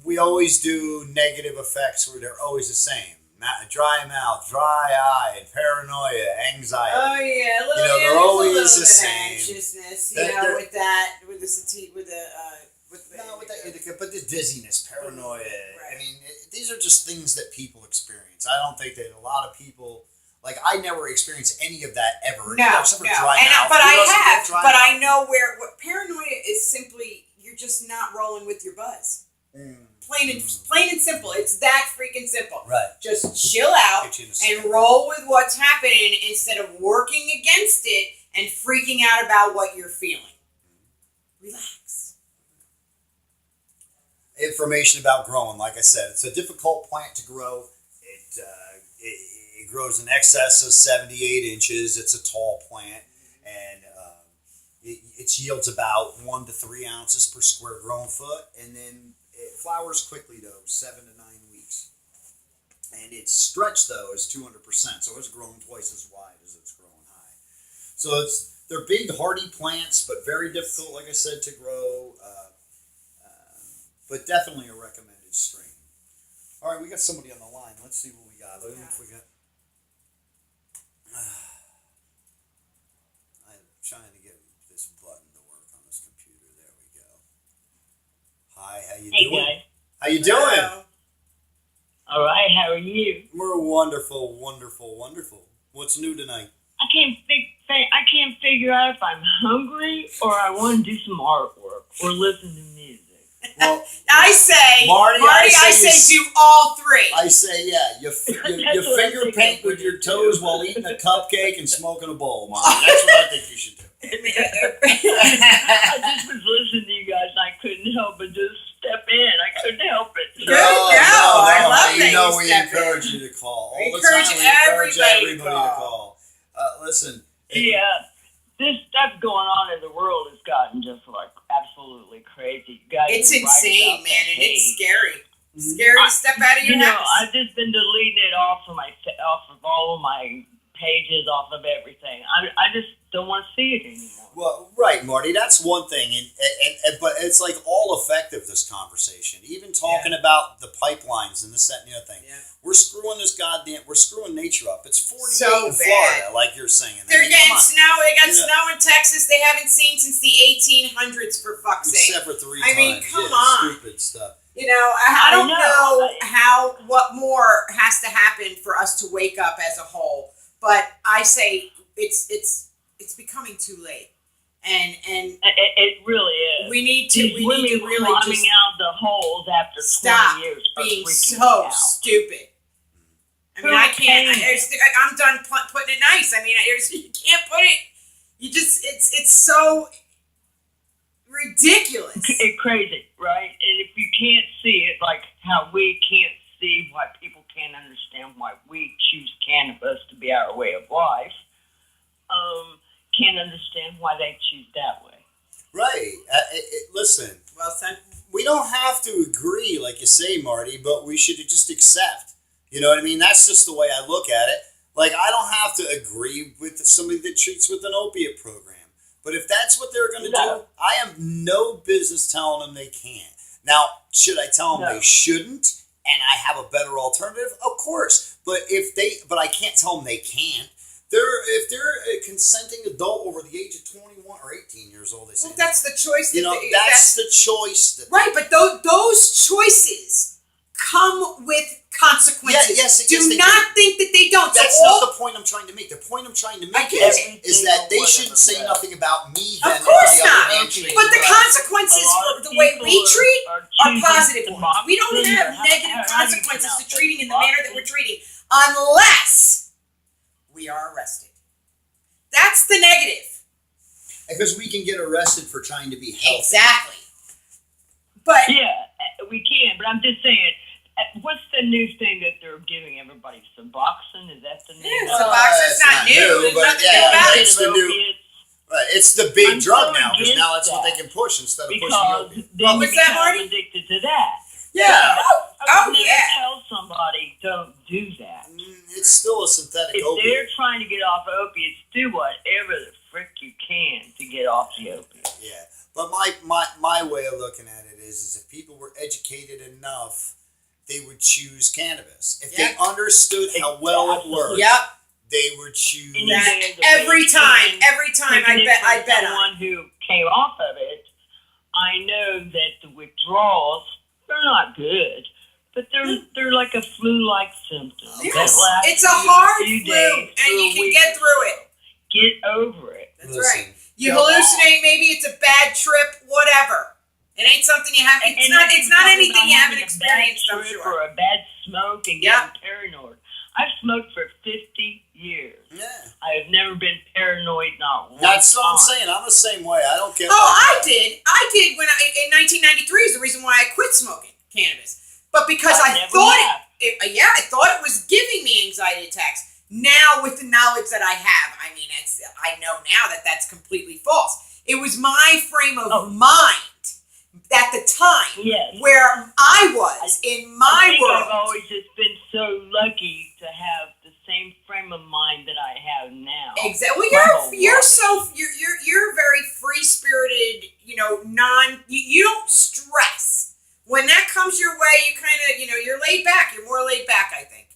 S4: We always do negative effects where they're always the same. Dry mouth, dry eye, paranoia, anxiety.
S1: Oh yeah,
S4: they're always the same.
S1: Anxiousness, with the
S4: indica, but the dizziness, paranoia.
S1: Right.
S4: I mean, these are just things that people experience. I don't think that a lot of people. Like, I never experienced any of that ever.
S1: No.
S4: Except for dry mouth.
S1: But I have.
S4: Dry
S1: But
S4: mouth.
S1: I know what paranoia is. Simply, you're just not rolling with your buzz. Plain and simple. It's that freaking simple.
S4: Right.
S1: Just chill out and roll with what's happening instead of working against it and freaking out about what you're feeling. Relax.
S4: Information about growing. Like I said, it's a difficult plant to grow. It grows in excess of 78 inches. It's a tall plant, and it yields about 1 to 3 ounces per square grown foot, and then it flowers quickly, though, 7 to 9 weeks. And its stretch, though, is 200%, so it's grown twice as wide as it's growing high. So they're big, hardy plants, but very difficult, like I said, to grow, but definitely a recommended strain. All right, we got somebody on the line. Let's see what we got. If we got. I'm trying to get this button to work on this computer. There we go. Hi, how you doing?
S5: Hey guys.
S4: How you doing?
S5: All right, how are you?
S4: We're wonderful, wonderful, wonderful. What's new tonight?
S5: I can't figure out if I'm hungry or I want to do some artwork or listen to music.
S4: Well,
S1: I say,
S4: Marty,
S1: I say do all three.
S4: I say, yeah, you finger paint with your toes while eating a cupcake and smoking a bowl, Marty. That's what I think you should do.
S5: I just was listening to you guys and I couldn't help but just step in. I couldn't help it.
S1: Good. I love that
S4: we
S1: you step
S4: encourage you to call.
S1: We
S4: All the time, we encourage
S1: everybody
S4: everybody to call. Listen.
S5: Yeah, this stuff going on in the world has gotten just like absolutely crazy. You guys
S1: It's
S5: are right
S1: insane,
S5: about
S1: man,
S5: that
S1: and it's
S5: page.
S1: scary. Scary to step out of your house.
S5: I've just been deleting it off of all of my pages, off of everything. I just don't want to see it anymore.
S4: Well, right, Marty. That's one thing, but it's like all effective. This conversation, even talking about the pipelines and this, that, and the other thing.
S1: Yeah.
S4: We're screwing we're screwing nature up. It's 48
S1: So
S4: in Florida, like you're saying.
S1: They're getting
S4: come on.
S1: snow. They got snow in Texas they haven't seen since the 1800s, for fuck's sake.
S4: Except for 3
S1: I mean,
S4: times.
S1: come
S4: yeah,
S1: on.
S4: Stupid stuff.
S1: I don't know what more has to happen for us to wake up as a whole. But I say it's becoming too late, and
S5: it really is.
S1: we need to
S5: These women
S1: really
S5: climbing
S1: just
S5: out the holes after
S1: stop
S5: 20 years are
S1: being
S5: freaking
S1: so
S5: out.
S1: stupid. I mean, I can't. I'm done putting it nice. I mean, you can't put it. You just it's so ridiculous.
S5: It's crazy, right? And if you can't see it, like how we can't see why people can't understand why we choose cannabis to be our way of life. Can't understand why they choose that way.
S4: Right. Listen,
S1: Well said.
S4: we don't have to agree, like you say, Marty, but we should just accept. You know what I mean? That's just the way I look at it. Like, I don't have to agree with somebody that treats with an opiate program. But if that's what they're going to do, I have no business telling them they can't. Now, should I tell them they shouldn't and I have a better alternative? Of course. But I can't tell them they can't. If they're a consenting adult over the age of 21 or 18 years old, they say,
S1: Well, that's the choice.
S4: that's the choice.
S1: Right, but those choices come with consequences.
S4: Yes,
S1: do not think that they don't.
S4: That's not the point I'm trying to make. The point I'm trying to make is that they shouldn't say nothing about me.
S1: Of course not. But the consequences for the way we treat are positive ones. We don't have negative consequences to treating in the manner that we're treating unless we are arrested. That's the negative.
S4: Because we can get arrested for trying to be healthy.
S1: Exactly. But
S5: yeah, we can. But I'm just saying, what's the new thing that they're giving everybody? Suboxone? Is that the new?
S1: Suboxone's not new. There's nothing new about it.
S4: It's the new. Right, it's the big drug now because now that's what they can push instead of pushing opiate.
S5: What was that, Marty? Addicted to that.
S4: Yeah.
S5: I would never tell somebody don't do that.
S4: It's still a synthetic
S5: if
S4: opiate.
S5: If they're trying to get off opiates, do whatever the frick you can to get off the opiates.
S4: Yeah, but my way of looking at it is if people were educated enough, they would choose cannabis. If they understood how well it worked, they would choose
S1: that every time. I bet
S5: someone who came off of it, I know that the withdrawals, they're not good, but they're like a flu-like symptom.
S1: Yes, it's a hard flu, and you can get through it.
S5: Get over it.
S1: That's right. You hallucinate, maybe it's a bad trip, whatever. It ain't something you have. It's not anything you haven't experienced, I'm sure.
S5: Or a bad smoke and getting paranoid. I've smoked for 50 years.
S4: Yeah.
S5: I have never been paranoid, not once.
S4: That's what I'm saying. I'm the same way. I don't care.
S1: I did when in 1993 is the reason why I quit smoking cannabis. But because I thought it was giving me anxiety attacks. Now, with the knowledge that I have, I mean, I know now that that's completely false. It was my frame of mind at the time where I was in my world.
S5: I've always just been so lucky to have the same frame of mind that I have now.
S1: Exactly. Well, you're very free spirited. You don't stress when that comes your way. You kind of you're laid back. You're more laid back, I think.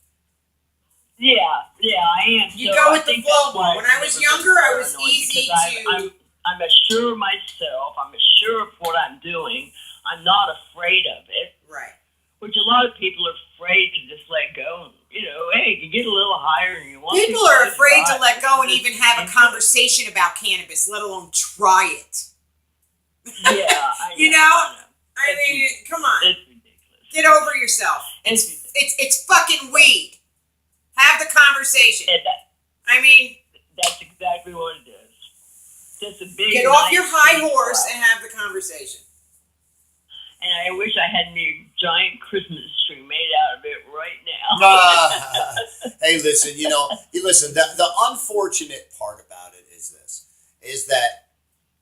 S5: Yeah, I am.
S1: You go with the flow more. When I was younger, I was easy to.
S5: I'm assured of myself. I'm assured of what I'm doing. I'm not afraid of it.
S1: Right.
S5: Which a lot of people are afraid to just let go. Hey, you get a little higher and you want.
S1: People are afraid to let go and even have a conversation about cannabis, let alone try it.
S5: Yeah,
S1: I mean, come on.
S5: It's ridiculous.
S1: Get over yourself. It's fucking weed. Have the conversation.
S5: That's exactly what it is. Just a big.
S1: Get off your high horse and have the conversation.
S5: And I wish I had me a giant Christmas tree made out of it right now.
S4: Hey, listen. The unfortunate part about it is that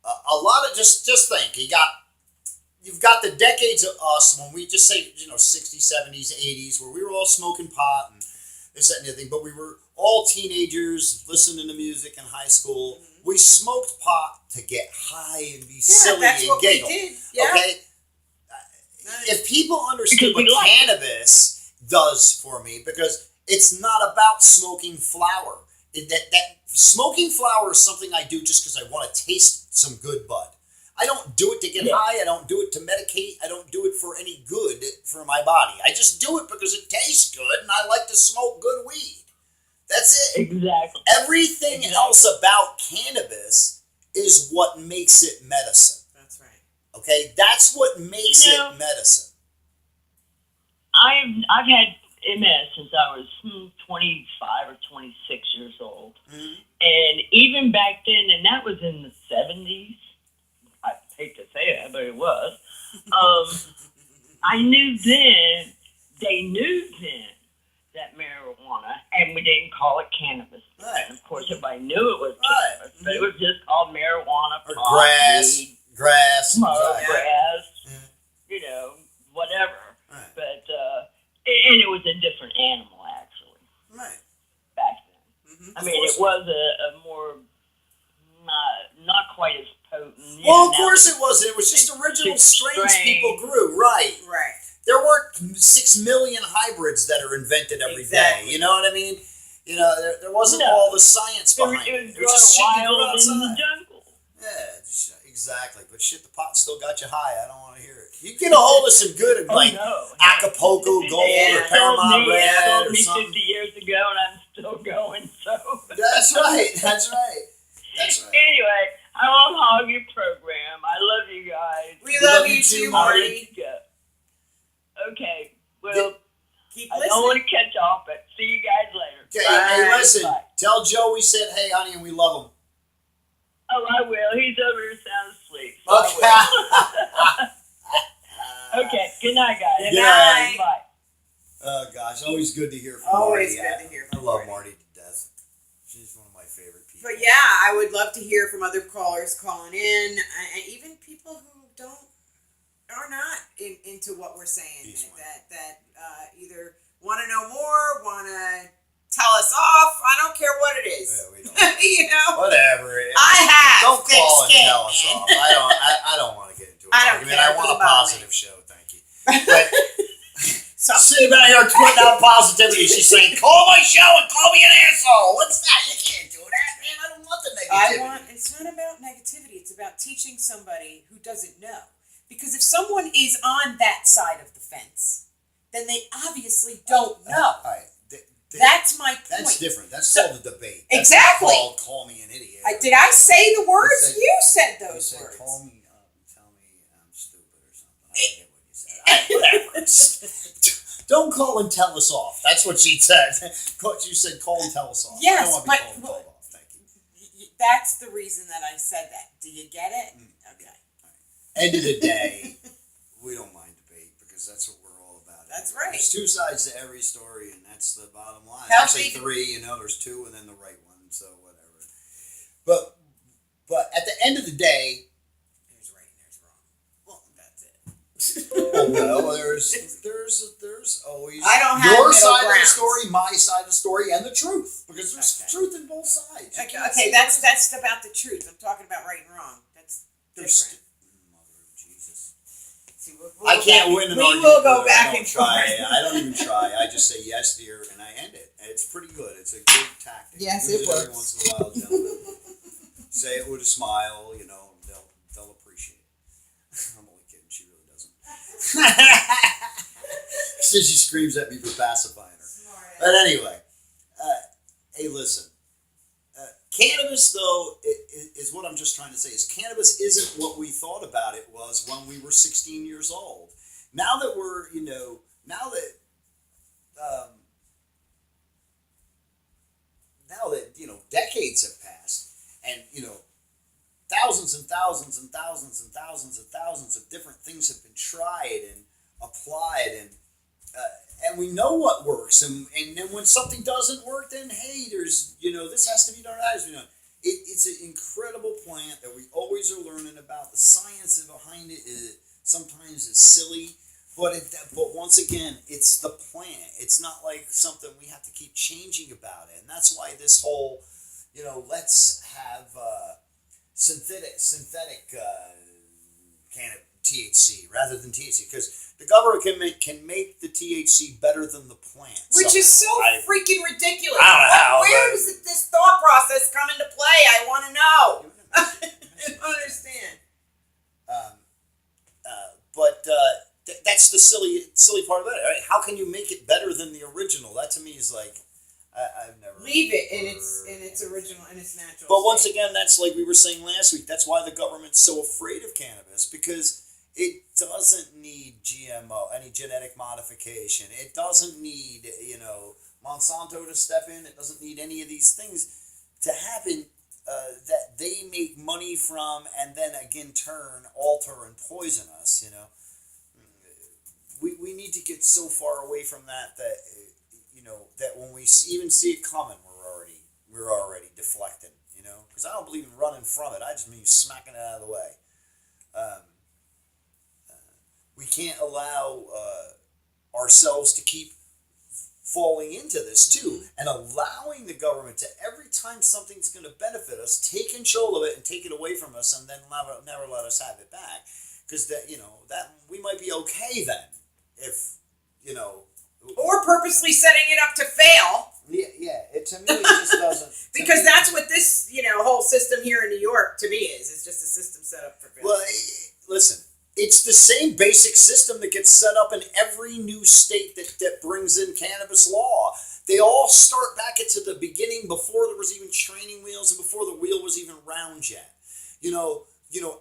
S4: a lot of just think you've got the decades of us when we just say 60s, 70s, 80s where we were all smoking pot and this, that, and the other thing, but we were all teenagers listening to music in high school. Mm-hmm. We smoked pot to get high and be silly and giggle. We did. Yeah. Okay? If people understood what cannabis does for me, because it's not about smoking flower. That smoking flower is something I do just because I want to taste some good bud. I don't do it to get high. I don't do it to medicate. I don't do it for any good for my body. I just do it because it tastes good and I like to smoke good weed. That's it.
S5: Exactly.
S4: Everything else about cannabis is what makes it medicine.
S1: That's right.
S4: Okay? That's what makes it medicine.
S5: I've had MS since I was 25 or 26 years old. Mm-hmm. And even back then, and that was in the 70s, I hate to say that, but it was. I knew then, they knew that marijuana, and we didn't call it cannabis.
S4: Right.
S5: And of course, everybody knew it was
S4: Right.
S5: cannabis, but it was just called marijuana,
S4: Or
S5: pot,
S4: grass,
S5: weed,
S4: grass,
S5: smoke,
S4: right.
S5: grass,
S4: Yeah.
S5: you know, whatever.
S4: Right.
S5: But and it was a different animal actually
S4: Right.
S5: back then.
S1: Mhm.
S5: I mean, it was a more not quite as potent.
S4: Well, of course it wasn't. It was just original strains
S5: strain.
S4: people grew. Right.
S1: Right.
S4: There weren't 6 million hybrids that are invented every day.
S1: Exactly.
S4: You know what I mean? You know, there wasn't
S5: No.
S4: all the science behind
S5: It
S4: it.
S5: was
S4: just shit you grew
S5: growing wild in the
S4: outside.
S5: jungle.
S4: Yeah, exactly. But shit, the pot still got you high. I don't want to hear it. You get a hold of some good, like
S5: no.
S4: Acapulco Gold or Paramount
S5: It
S4: Red
S5: told
S4: or
S5: me
S4: something.
S5: 50 years ago, and I'm still going. So
S4: That's right. That's right. That's right.
S5: anyway, I won't hog your program. I love you guys.
S1: We love you too, Marty.
S5: Okay. Well,
S1: Keep
S5: I don't
S1: listening.
S5: want to catch off, but see you guys later.
S4: Okay,
S1: Bye.
S4: hey, listen.
S5: Bye.
S4: Tell Joe we said hey, honey, and we love him.
S5: Oh, I will. He's over here sound asleep. So I will. Okay. Good night, guys.
S1: Good night.
S5: Bye.
S4: Oh gosh, always good to hear from
S1: Always
S4: Marty.
S1: good to hear from
S4: I love
S1: Marty.
S4: Marty to death. She's one of my favorite people.
S1: But yeah, I would love to hear from other callers calling in, and even people who are not into what we're saying.
S4: Peace,
S1: That either want to know more, want to tell us off. I don't care what it is.
S4: Yeah, we don't.
S1: You know,
S4: Whatever.
S1: I have.
S4: Don't
S1: thick
S4: call and
S1: skin,
S4: tell us
S1: man.
S4: off. I don't want to get into it.
S1: I don't care.
S4: I want a
S1: Doesn't bother
S4: positive show. Thank you. But
S1: Some
S4: sitting back here tweeting out positivity, she's saying, "Call my show and call me an asshole." What's that? You can't do that, man. I don't want the negativity.
S1: It's not about negativity. It's about teaching somebody who doesn't know. Because if someone is on that side of the fence, then they obviously don't know.
S4: All right.
S1: That's my point.
S4: That's different. That's
S1: So-
S4: called a debate. That's
S1: Exactly.
S4: not called call me an idiot.
S1: Did I say the words?
S4: You said-
S1: You said
S4: You
S1: those
S4: said,
S1: words.
S4: call me up and tell me I'm stupid or something. I forget what you said. Whatever. Just don't call and tell us off. That's what she said. You said call and tell us off. I
S1: Yes,
S4: don't want to
S1: but-
S4: be called and told off. Thank you.
S1: That's the reason that I said that. Do you get it? Okay.
S4: End of the day, we don't mind debate because that's what we're all about.
S1: That's
S4: anyway.
S1: right.
S4: There's two sides to every story, and that's the bottom line.
S1: Healthy-
S4: Actually, three. There's two, and then the right one. So whatever. But at the end of the day,
S1: There's right and there's wrong. Well, that's it.
S4: well, there's always
S1: I don't have
S4: your
S1: middle
S4: side of the
S1: grounds.
S4: story, my side of the story, and the truth because there's
S1: Okay.
S4: truth in both sides. You can't
S1: Okay,
S4: say
S1: that's
S4: there's-
S1: about the truth. I'm talking about right and wrong. That's
S4: there's
S1: different.
S4: Mother of Jesus.
S1: See,
S4: I can't win an
S1: We
S4: argument.
S1: will go
S4: with her.
S1: back
S4: I don't
S1: and
S4: try.
S1: forth.
S4: I don't even try. I just say yes, dear, and I end it. It's pretty good. It's a good tactic.
S1: Yes,
S4: Use
S1: it
S4: every
S1: works.
S4: once in a while, gentlemen. Say it with a smile. They'll appreciate it. I'm only kidding. She really doesn't. She screams at me for pacifying her. But anyway, hey, listen. Cannabis, though, is what I'm just trying to say. Is cannabis isn't what we thought about it was when we were 16 years old. Now that we're, decades have passed, and thousands and thousands and thousands and thousands and thousands of different things have been tried and applied, and we know what works, and then when something doesn't work, then hey, there's this has to be done, that has to be done. It's an incredible plant that we always are learning about. The science behind it is sometimes is silly, but once again, it's the plant. It's not like something we have to keep changing about it, and that's why this whole let's have synthetic kind of THC rather than THC, because the government can make the THC better than the plant.
S1: Which is so
S4: somehow.
S1: freaking ridiculous.
S4: I don't know how,
S1: Where
S4: but-
S1: does this thought process come into play? I want to know. I don't understand.
S4: That's the silly part about it. Right? How can you make it better than the original? That to me is like I've never
S1: Leave it in its original, in its natural.
S4: But once
S1: state.
S4: again, that's like we were saying last week. That's why the government's so afraid of cannabis, because it doesn't need GMO, any genetic modification. It doesn't need, Monsanto to step in. It doesn't need any of these things to happen that they make money from, and then again turn, alter, and poison us. We need to get so far away from that we even see it coming, we're already deflecting, you know, because I don't believe in running from it. I just mean smacking it out of the way. We can't allow ourselves to keep falling into this too, and allowing the government to, every time something's going to benefit us, take control of it and take it away from us, and then never let us have it back. Because that, you know, that we might be okay then, if, you know,
S1: or purposely setting it up to fail.
S4: Yeah. To me, it just doesn't.
S1: Because that's what this, you know, whole system here in New York to me is. It's just a system set up for failure.
S4: Well, listen. It's the same basic system that gets set up in every new state that brings in cannabis law. They all start back into the beginning, before there was even training wheels and before the wheel was even round yet. You know,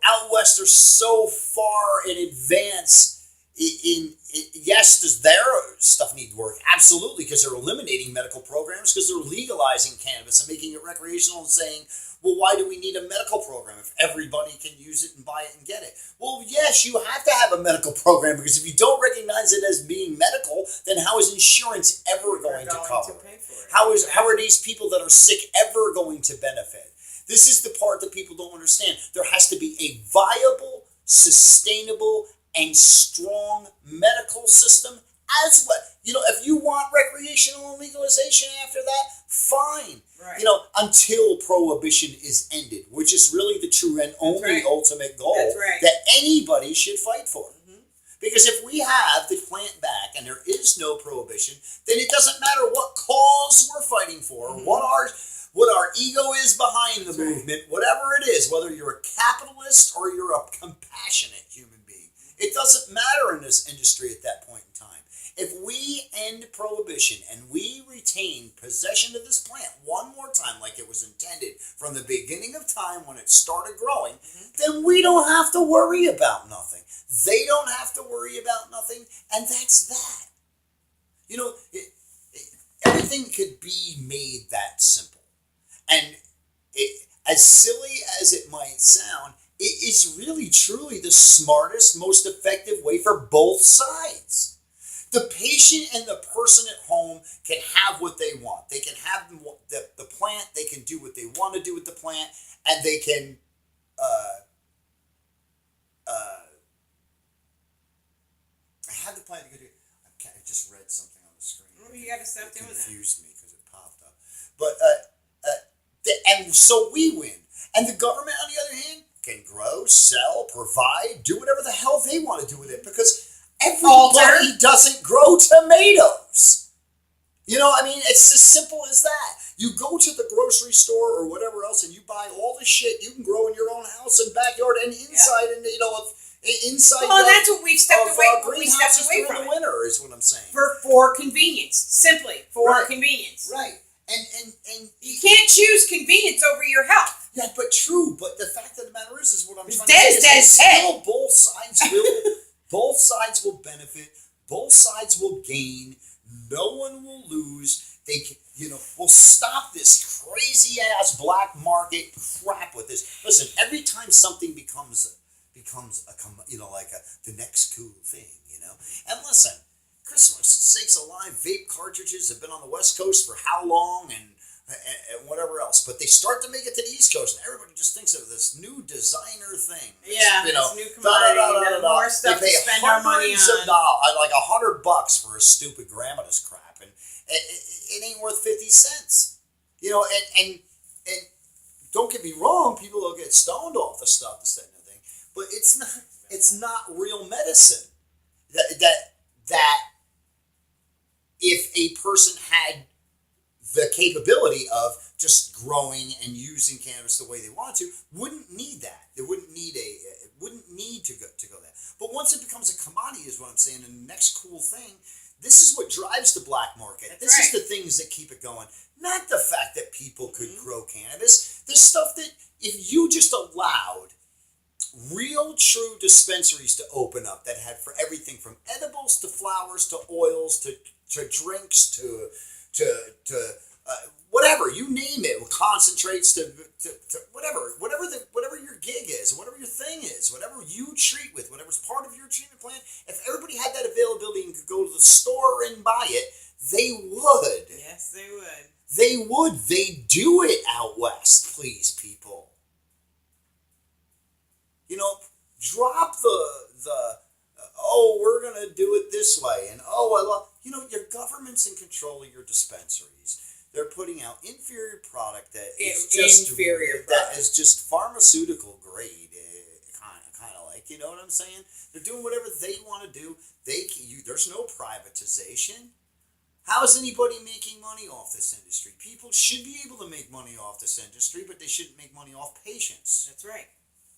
S4: out west they're so far in advance. Yes, does their stuff need work? Absolutely, because they're eliminating medical programs, because they're legalizing cannabis and making it recreational and saying, well, why do we need a medical program if everybody can use it and buy it and get it? Well, yes, you have to have a medical program, because if you don't recognize it as being medical, then how is insurance ever going to cover it? How are these people that are sick ever going to benefit? This is the part that people don't understand. There has to be a viable, sustainable, and strong medical system as well. You know, if you want recreational and legalization after that, fine.
S1: Right.
S4: You know, until prohibition is ended, which is really the true and only ultimate goal that anybody should fight for. Mm-hmm. Because if we have the plant back and there is no prohibition, then it doesn't matter what cause we're fighting for, what our ego is behind the movement, whatever it is, whether you're a capitalist or you're a compassionate human being. It doesn't matter in this industry at that point in time. If we end prohibition and we retain possession of this plant one more time like it was intended from the beginning of time when it started growing, then we don't have to worry about nothing. They don't have to worry about nothing, and that's that. You know, everything could be made that simple. And as silly as it might sound, it is really, truly the smartest, most effective way for both sides. The patient and the person at home can have what they want. They can have the plant, they can do what they want to do with the plant, and they can I had the plant to go do. I just read something on the screen.
S1: Oh, you got to stop doing that.
S4: It confused me because it popped up. But and so we win. And the government, on the other hand, can grow, sell, provide, do whatever the hell they want to do with it, because everybody doesn't grow tomatoes. You know, I mean, it's as simple as that. You go to the grocery store or whatever else and you buy all the shit you can grow in your own house and backyard and inside, and you know, inside.
S1: Well, that's what we've stepped away from.
S4: We stepped away from the winter, is what I'm saying.
S1: For convenience, simply for convenience.
S4: Right. And
S1: you can't choose convenience over your health.
S4: Yeah, but true. But the fact of the matter is what I'm trying to say is still both sides will. Both sides will benefit. Both sides will gain. No one will lose. They, will stop this crazy ass black market crap with this. Listen, every time something becomes the next cool thing, And listen, Christmas sakes alive, vape cartridges have been on the West Coast for how long, and whatever else, but they start to make it to the East Coast, and everybody just thinks of this new designer thing.
S1: Yeah, this new commodity, more stuff to spend our money on.
S4: Dollars, like $100 for a stupid grammatus crap, and it ain't worth 50 cents. And don't get me wrong, people will get stoned off the stuff, this, that, and the thing, but it's not real medicine. That if a person had the capability of just growing and using cannabis the way they want to, wouldn't need that. It wouldn't need to go that. But once it becomes a commodity, is what I'm saying, and the next cool thing, this is what drives the black market. This is the things that keep it going. Not the fact that people could grow cannabis. The stuff that if you just allowed real true dispensaries to open up that had for everything from edibles to flowers to oils to drinks to whatever, you name it, concentrates to whatever your gig is, whatever your thing is, whatever you treat with, whatever's part of your treatment plan. If everybody had that availability and could go to the store and buy it, they would.
S1: Yes, they would.
S4: They would. They do it out west, please, people. You know, drop the we're going to do it this way. And, your government's in control of your dispensaries. They're putting out inferior product that is just pharmaceutical grade, kind of like, you know what I'm saying? They're doing whatever they want to do. There's no privatization. How is anybody making money off this industry? People should be able to make money off this industry, but they shouldn't make money off patients.
S1: That's right.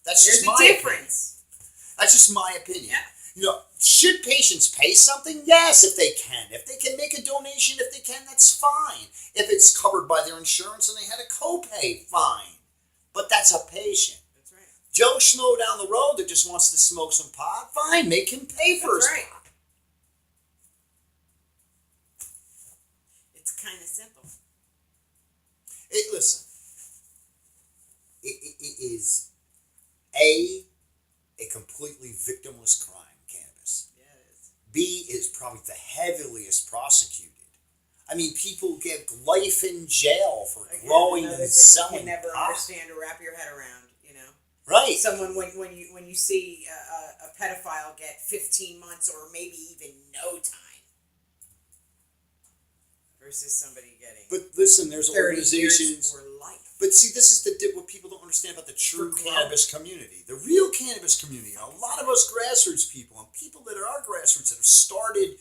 S4: That's
S1: There's
S4: just my
S1: difference.
S4: Opinion. That's just my opinion.
S1: Yeah.
S4: You know, should patients pay something? Yes, if they can. If they can make a donation, if they can, that's fine. If it's covered by their insurance and they had a copay, fine. But that's a patient.
S1: That's right.
S4: Joe Schmo down the road that just wants to smoke some pot, fine, make him pay for his pot.
S1: It's kind of simple.
S4: Listen, it is a completely victimless crime, cannabis.
S1: Yeah, it is.
S4: B is probably the heaviest prosecuted. I mean, people get life in jail for growing and selling.
S1: You can never understand or wrap your head around, you know.
S4: Right.
S1: Someone when you see a pedophile get 15 months or maybe even no time versus somebody getting.
S4: But listen, there's
S1: 30
S4: organizations.
S1: Years or life.
S4: But see, this is what people don't understand about the true cannabis community. The real cannabis community. A lot of us grassroots people and people that are grassroots that have started,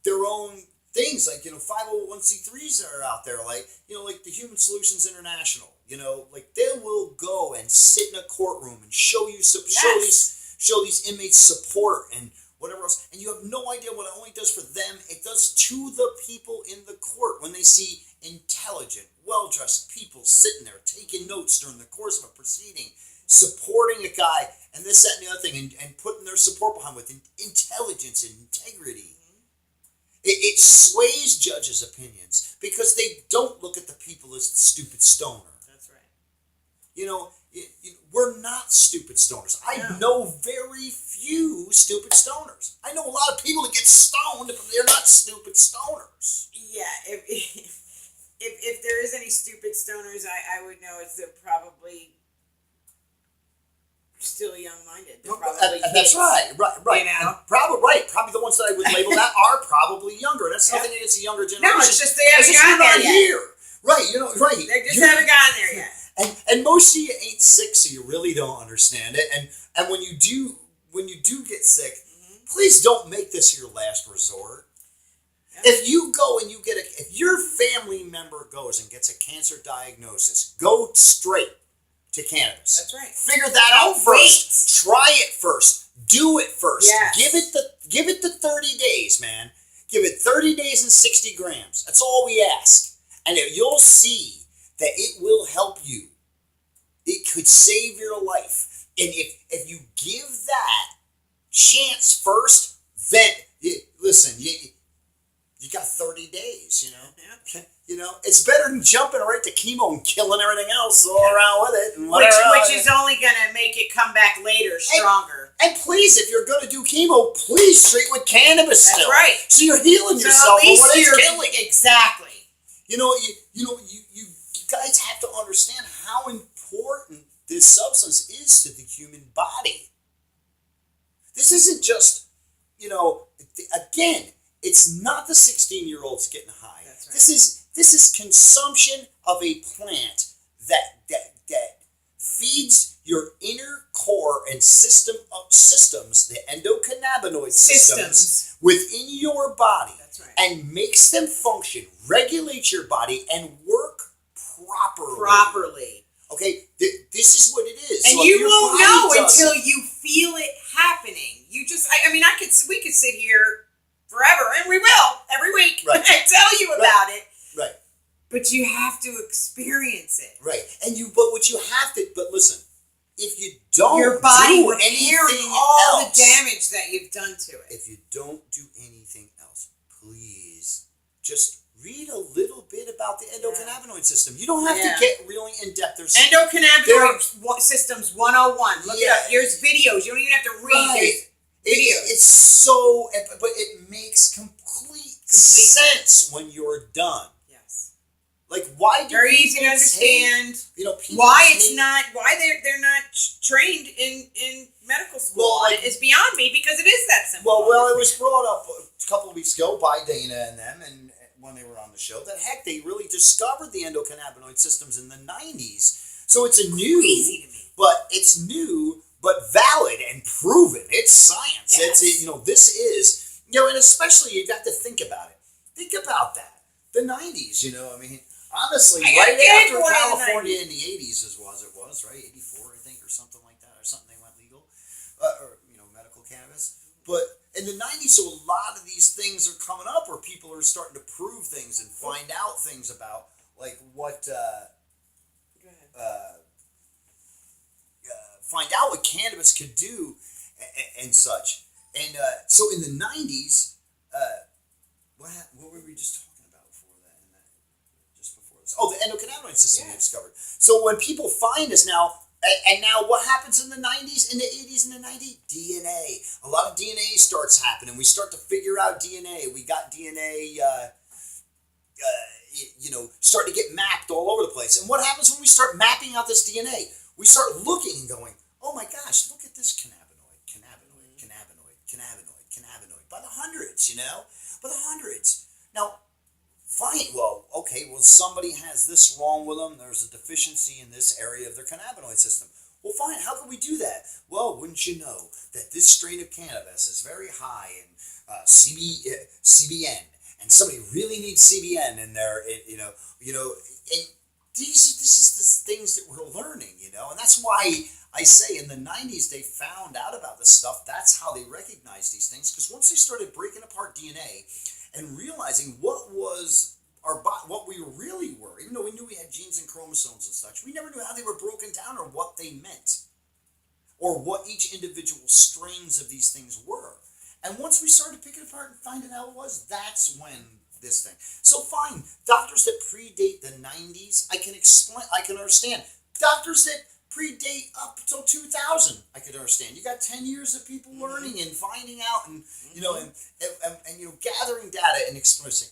S4: their own things, 501c3s that are out there, like the Human Solutions International. They will go and sit in a courtroom and show these inmates support and whatever else, and you have no idea what it only does for them. It does to the people in the court when they see intelligent, well-dressed people sitting there taking notes during the course of a proceeding, supporting a guy, and this, that, and the other thing, and putting their support behind with intelligence and integrity. It sways judges' opinions because they don't look at the people as the stupid stoner.
S1: That's right.
S4: We're not stupid stoners. I know very few stupid stoners. I know a lot of people that get stoned, but they're not stupid stoners.
S1: Yeah, if there is any stupid stoners, I would know it's they're probably still young-minded. They're probably kids.
S4: That's right.
S1: You know?
S4: Probably the ones that I would label that are probably younger. That's nothing against the younger generation.
S1: No, it's just they haven't gotten there yet.
S4: Here. Right, right.
S1: They just haven't gotten there yet.
S4: And most of you ain't sick, so you really don't understand it. And when you do get sick, please don't make this your last resort. Yeah. If you go and if your family member goes and gets a cancer diagnosis, go straight to cannabis.
S1: That's right.
S4: Figure that out first. Try it first. Do it first.
S1: Yes.
S4: Give it the 30 days, man. Give it 30 days and 60 grams. That's all we ask. And you'll see that it will help you. It could save your life. And if you give that chance first, then listen, you got 30 days,
S1: Yeah.
S4: It's better than jumping right to chemo and killing everything else all around with it. And
S1: which is only going to make it come back later stronger.
S4: And please, if you're going to do chemo, please treat with cannabis
S1: That's
S4: still.
S1: right.
S4: So you're healing yourself from what it's killing.
S1: Exactly.
S4: You guys have to understand how important this substance is to the human body. This isn't just, again, it's not the 16-year-olds getting high.
S1: That's right.
S4: This is consumption of a plant that feeds your inner core and systems, the endocannabinoid systems within your body.
S1: That's right.
S4: And makes them function, regulate your body, and work properly. Okay, this is what it is.
S1: And
S4: so
S1: you won't know until you feel it happening. You just, we could sit here forever, and we will every week, and tell you about it.
S4: Right.
S1: But you have to experience it.
S4: Right. But listen, if you don't
S1: your body
S4: do
S1: repairing all the damage that you've done to it.
S4: If you don't do anything else, please just read a little bit about the endocannabinoid system. You don't have to get really in depth. There's
S1: endocannabinoid systems 101. Look it up. Here's videos. You don't even have to read.
S4: Right.
S1: Videos.
S4: It's so, but it makes complete sense when you're done.
S1: Yes.
S4: Like, why do
S1: very easy to
S4: people
S1: understand
S4: people
S1: why it's
S4: hate-
S1: not why they're not trained in medical school.
S4: Well, like-
S1: it's beyond me because it is that simple.
S4: Well, it was brought up a couple of weeks ago by Dana and them, and when they were on the show, that heck, they really discovered the endocannabinoid systems in the 90s. So it's
S1: Crazy to me.
S4: but it's new, but valid and proven. It's science.
S1: Yes.
S4: This is, and especially you got to think about it. Think about that. The 90s, I mean, honestly,
S1: I got a
S4: right
S1: kid
S4: after
S1: born in the
S4: California in the 80s it was, right? 84, I think, or something like that, or something they went legal, or medical cannabis. But in the 90s, so a lot of these things are coming up where people are starting to prove things and find out things about, like, what,
S1: Go ahead.
S4: find out what cannabis could do and such. And so in the 90s, what were we just talking about before that? Just before this. Oh, the endocannabinoid system we discovered. So when people find us now, and now what happens in the 90s, in the 80s, and the 90s? DNA. A lot of DNA starts happening. We start to figure out DNA. We got DNA, starting to get mapped all over the place. And what happens when we start mapping out this DNA? We start looking and going, oh my gosh, look at this cannabinoid. By the hundreds, by the hundreds. Now, fine, somebody has this wrong with them. There's a deficiency in this area of their cannabinoid system. Well, fine, how can we do that? Well, wouldn't you know that this strain of cannabis is very high in CBN, and somebody really needs CBN in their, and this is the things that we're learning, and that's why I say in the 90s they found out about this stuff. That's how they recognized these things, because once they started breaking apart DNA and realizing what was what we really were, even though we knew we had genes and chromosomes and such, we never knew how they were broken down or what they meant or what each individual strains of these things were. And once we started picking it apart and finding out what it was, that's when this thing. So fine, doctors that predate the 90s, I can understand. Doctors that predate up until 2000, I could understand. You got 10 years of people learning and finding out and, and gathering data and expressing.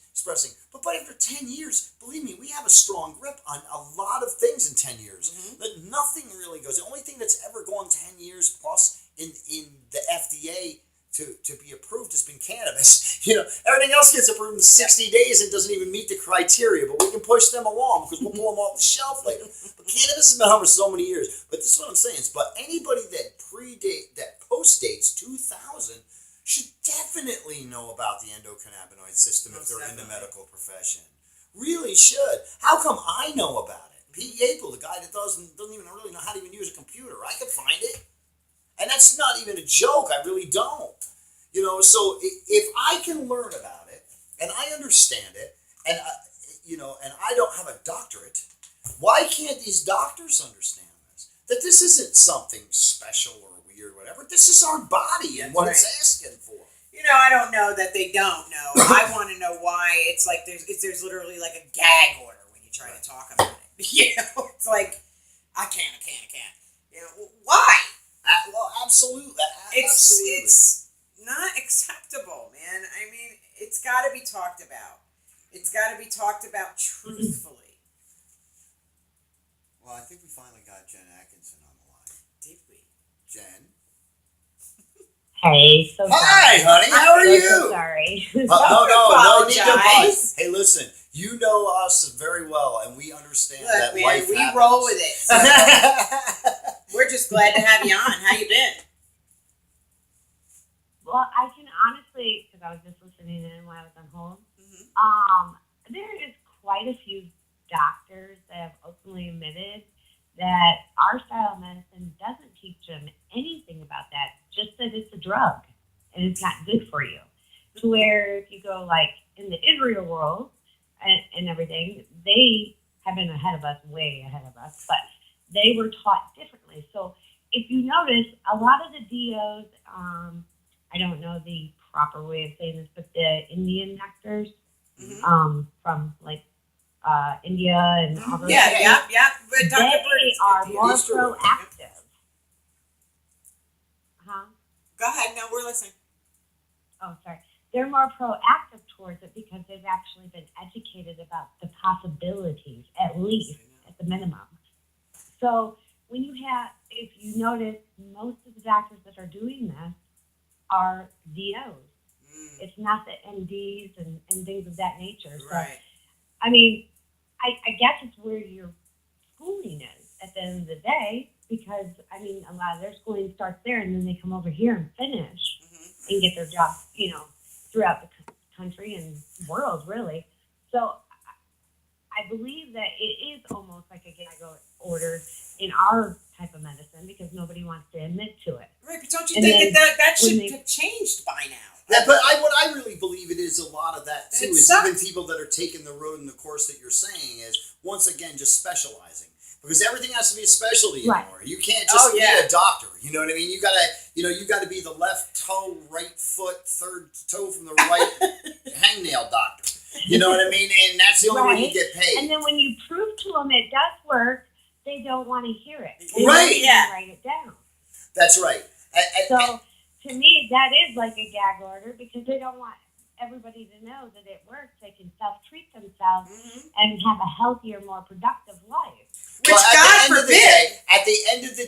S4: But after 10 years, believe me, we have a strong grip on a lot of things in 10 years. But nothing really goes. The only thing that's ever gone 10 years plus in the FDA to be approved has been cannabis. Everything else gets approved in 60 days and doesn't even meet the criteria, but we can push them along because we'll pull them off the shelf later. But cannabis has been around for so many years. But this is what I'm saying. But anybody that postdates 2000 should definitely know about the endocannabinoid system if they're in the medical profession. Really should. How come I know about it? Pete Yapel, the guy that doesn't even really know how to even use a computer. I could find it. And that's not even a joke. I really don't. So if I can learn about it and I understand it and I don't have a doctorate, why can't these doctors understand this? That this isn't something special or weird or whatever. This is our body and what it's asking for.
S1: I don't know that they don't know. I want to know why it's like there's literally like a gag order when you try to talk about it. It's like I can't. Why?
S4: Well, absolutely.
S1: It's not acceptable, man. I mean, it's got to be talked about. It's got to be talked about truthfully.
S2: Well, I think we finally got Jen Atkinson on the line.
S1: Did we?
S2: Jen?
S6: Hey, so
S4: Hi,
S6: sorry.
S4: honey. How are
S6: I'm
S4: you?
S6: so sorry.
S4: No need to
S1: apologize.
S4: apologize. Hey, listen. You know us very well, and we understand
S1: Look,
S4: that
S1: man,
S4: life
S1: we
S4: happens.
S1: roll with it. So we're just glad to have you on. How you been?
S6: Well, I can honestly, because I was just listening in while I was on hold, there is quite a few doctors that have openly admitted that our style of medicine doesn't teach them anything about that, just that it's a drug and it's not good for you. To where if you go like in the Israel world and everything, they have been ahead of us, way ahead of us, but they were taught differently. So if you notice, a lot of the DOs, I don't know the proper way of saying this, but the Indian doctors from like India and all those
S1: Yeah. But Dr.
S6: they
S1: Bird's
S6: are
S1: good.
S6: more
S4: Eastern one.
S6: proactive. Huh?
S1: Go ahead. No, we're listening.
S6: Oh, sorry. They're more proactive towards it because they've actually been educated about the possibilities, at least, at the minimum. So when if you notice, most of the doctors that are doing this are DOs. It's not the MDs and things of that nature. So,
S1: Right.
S6: I mean, I guess it's where your schooling is at the end of the day, because, I mean, a lot of their schooling starts there, and then they come over here and finish and get their jobs, throughout the country and world, really. So I believe that it is almost like a gag order in our type of medicine, because nobody wants to admit to it.
S1: Right, but don't you think that should have changed by now?
S4: Yeah, but what I really believe it is a lot of that too. Is even people that are taking the road in the course that you're saying is, once again, just specializing. Because everything has to be a specialty anymore. You can't just be a doctor. You know what I mean? You gotta be the left toe, right foot, third toe from the right hangnail doctor. You know what I mean? And that's the only way you get paid.
S6: And then when you prove to them it does work, they don't want to hear it.
S4: They
S6: write it down.
S4: That's right.
S6: So to me, that is like a gag order, because they don't want everybody to know that it works. They can self-treat themselves and have a healthier, more productive life.
S1: Which, God forbid.
S4: At the end of the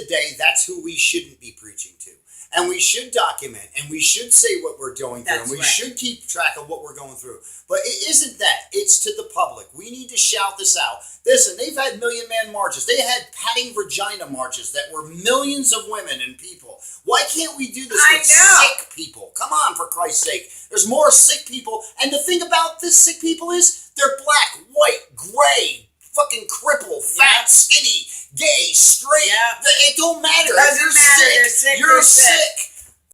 S4: day, that's who we shouldn't be preaching to. And we should document, and we should say what we're going through, and we should keep track of what we're going through. But it isn't that. It's to the public. We need to shout this out. Listen, they've had Million Man marches. They had Patting Vagina marches that were millions of women and people. Why can't we do this with sick people? Come on, for Christ's sake. There's more sick people. And the thing about this sick people is they're black, white, gray, fucking crippled, fat, skinny, gay, straight. It don't matter.
S1: Doesn't matter.
S4: You're sick.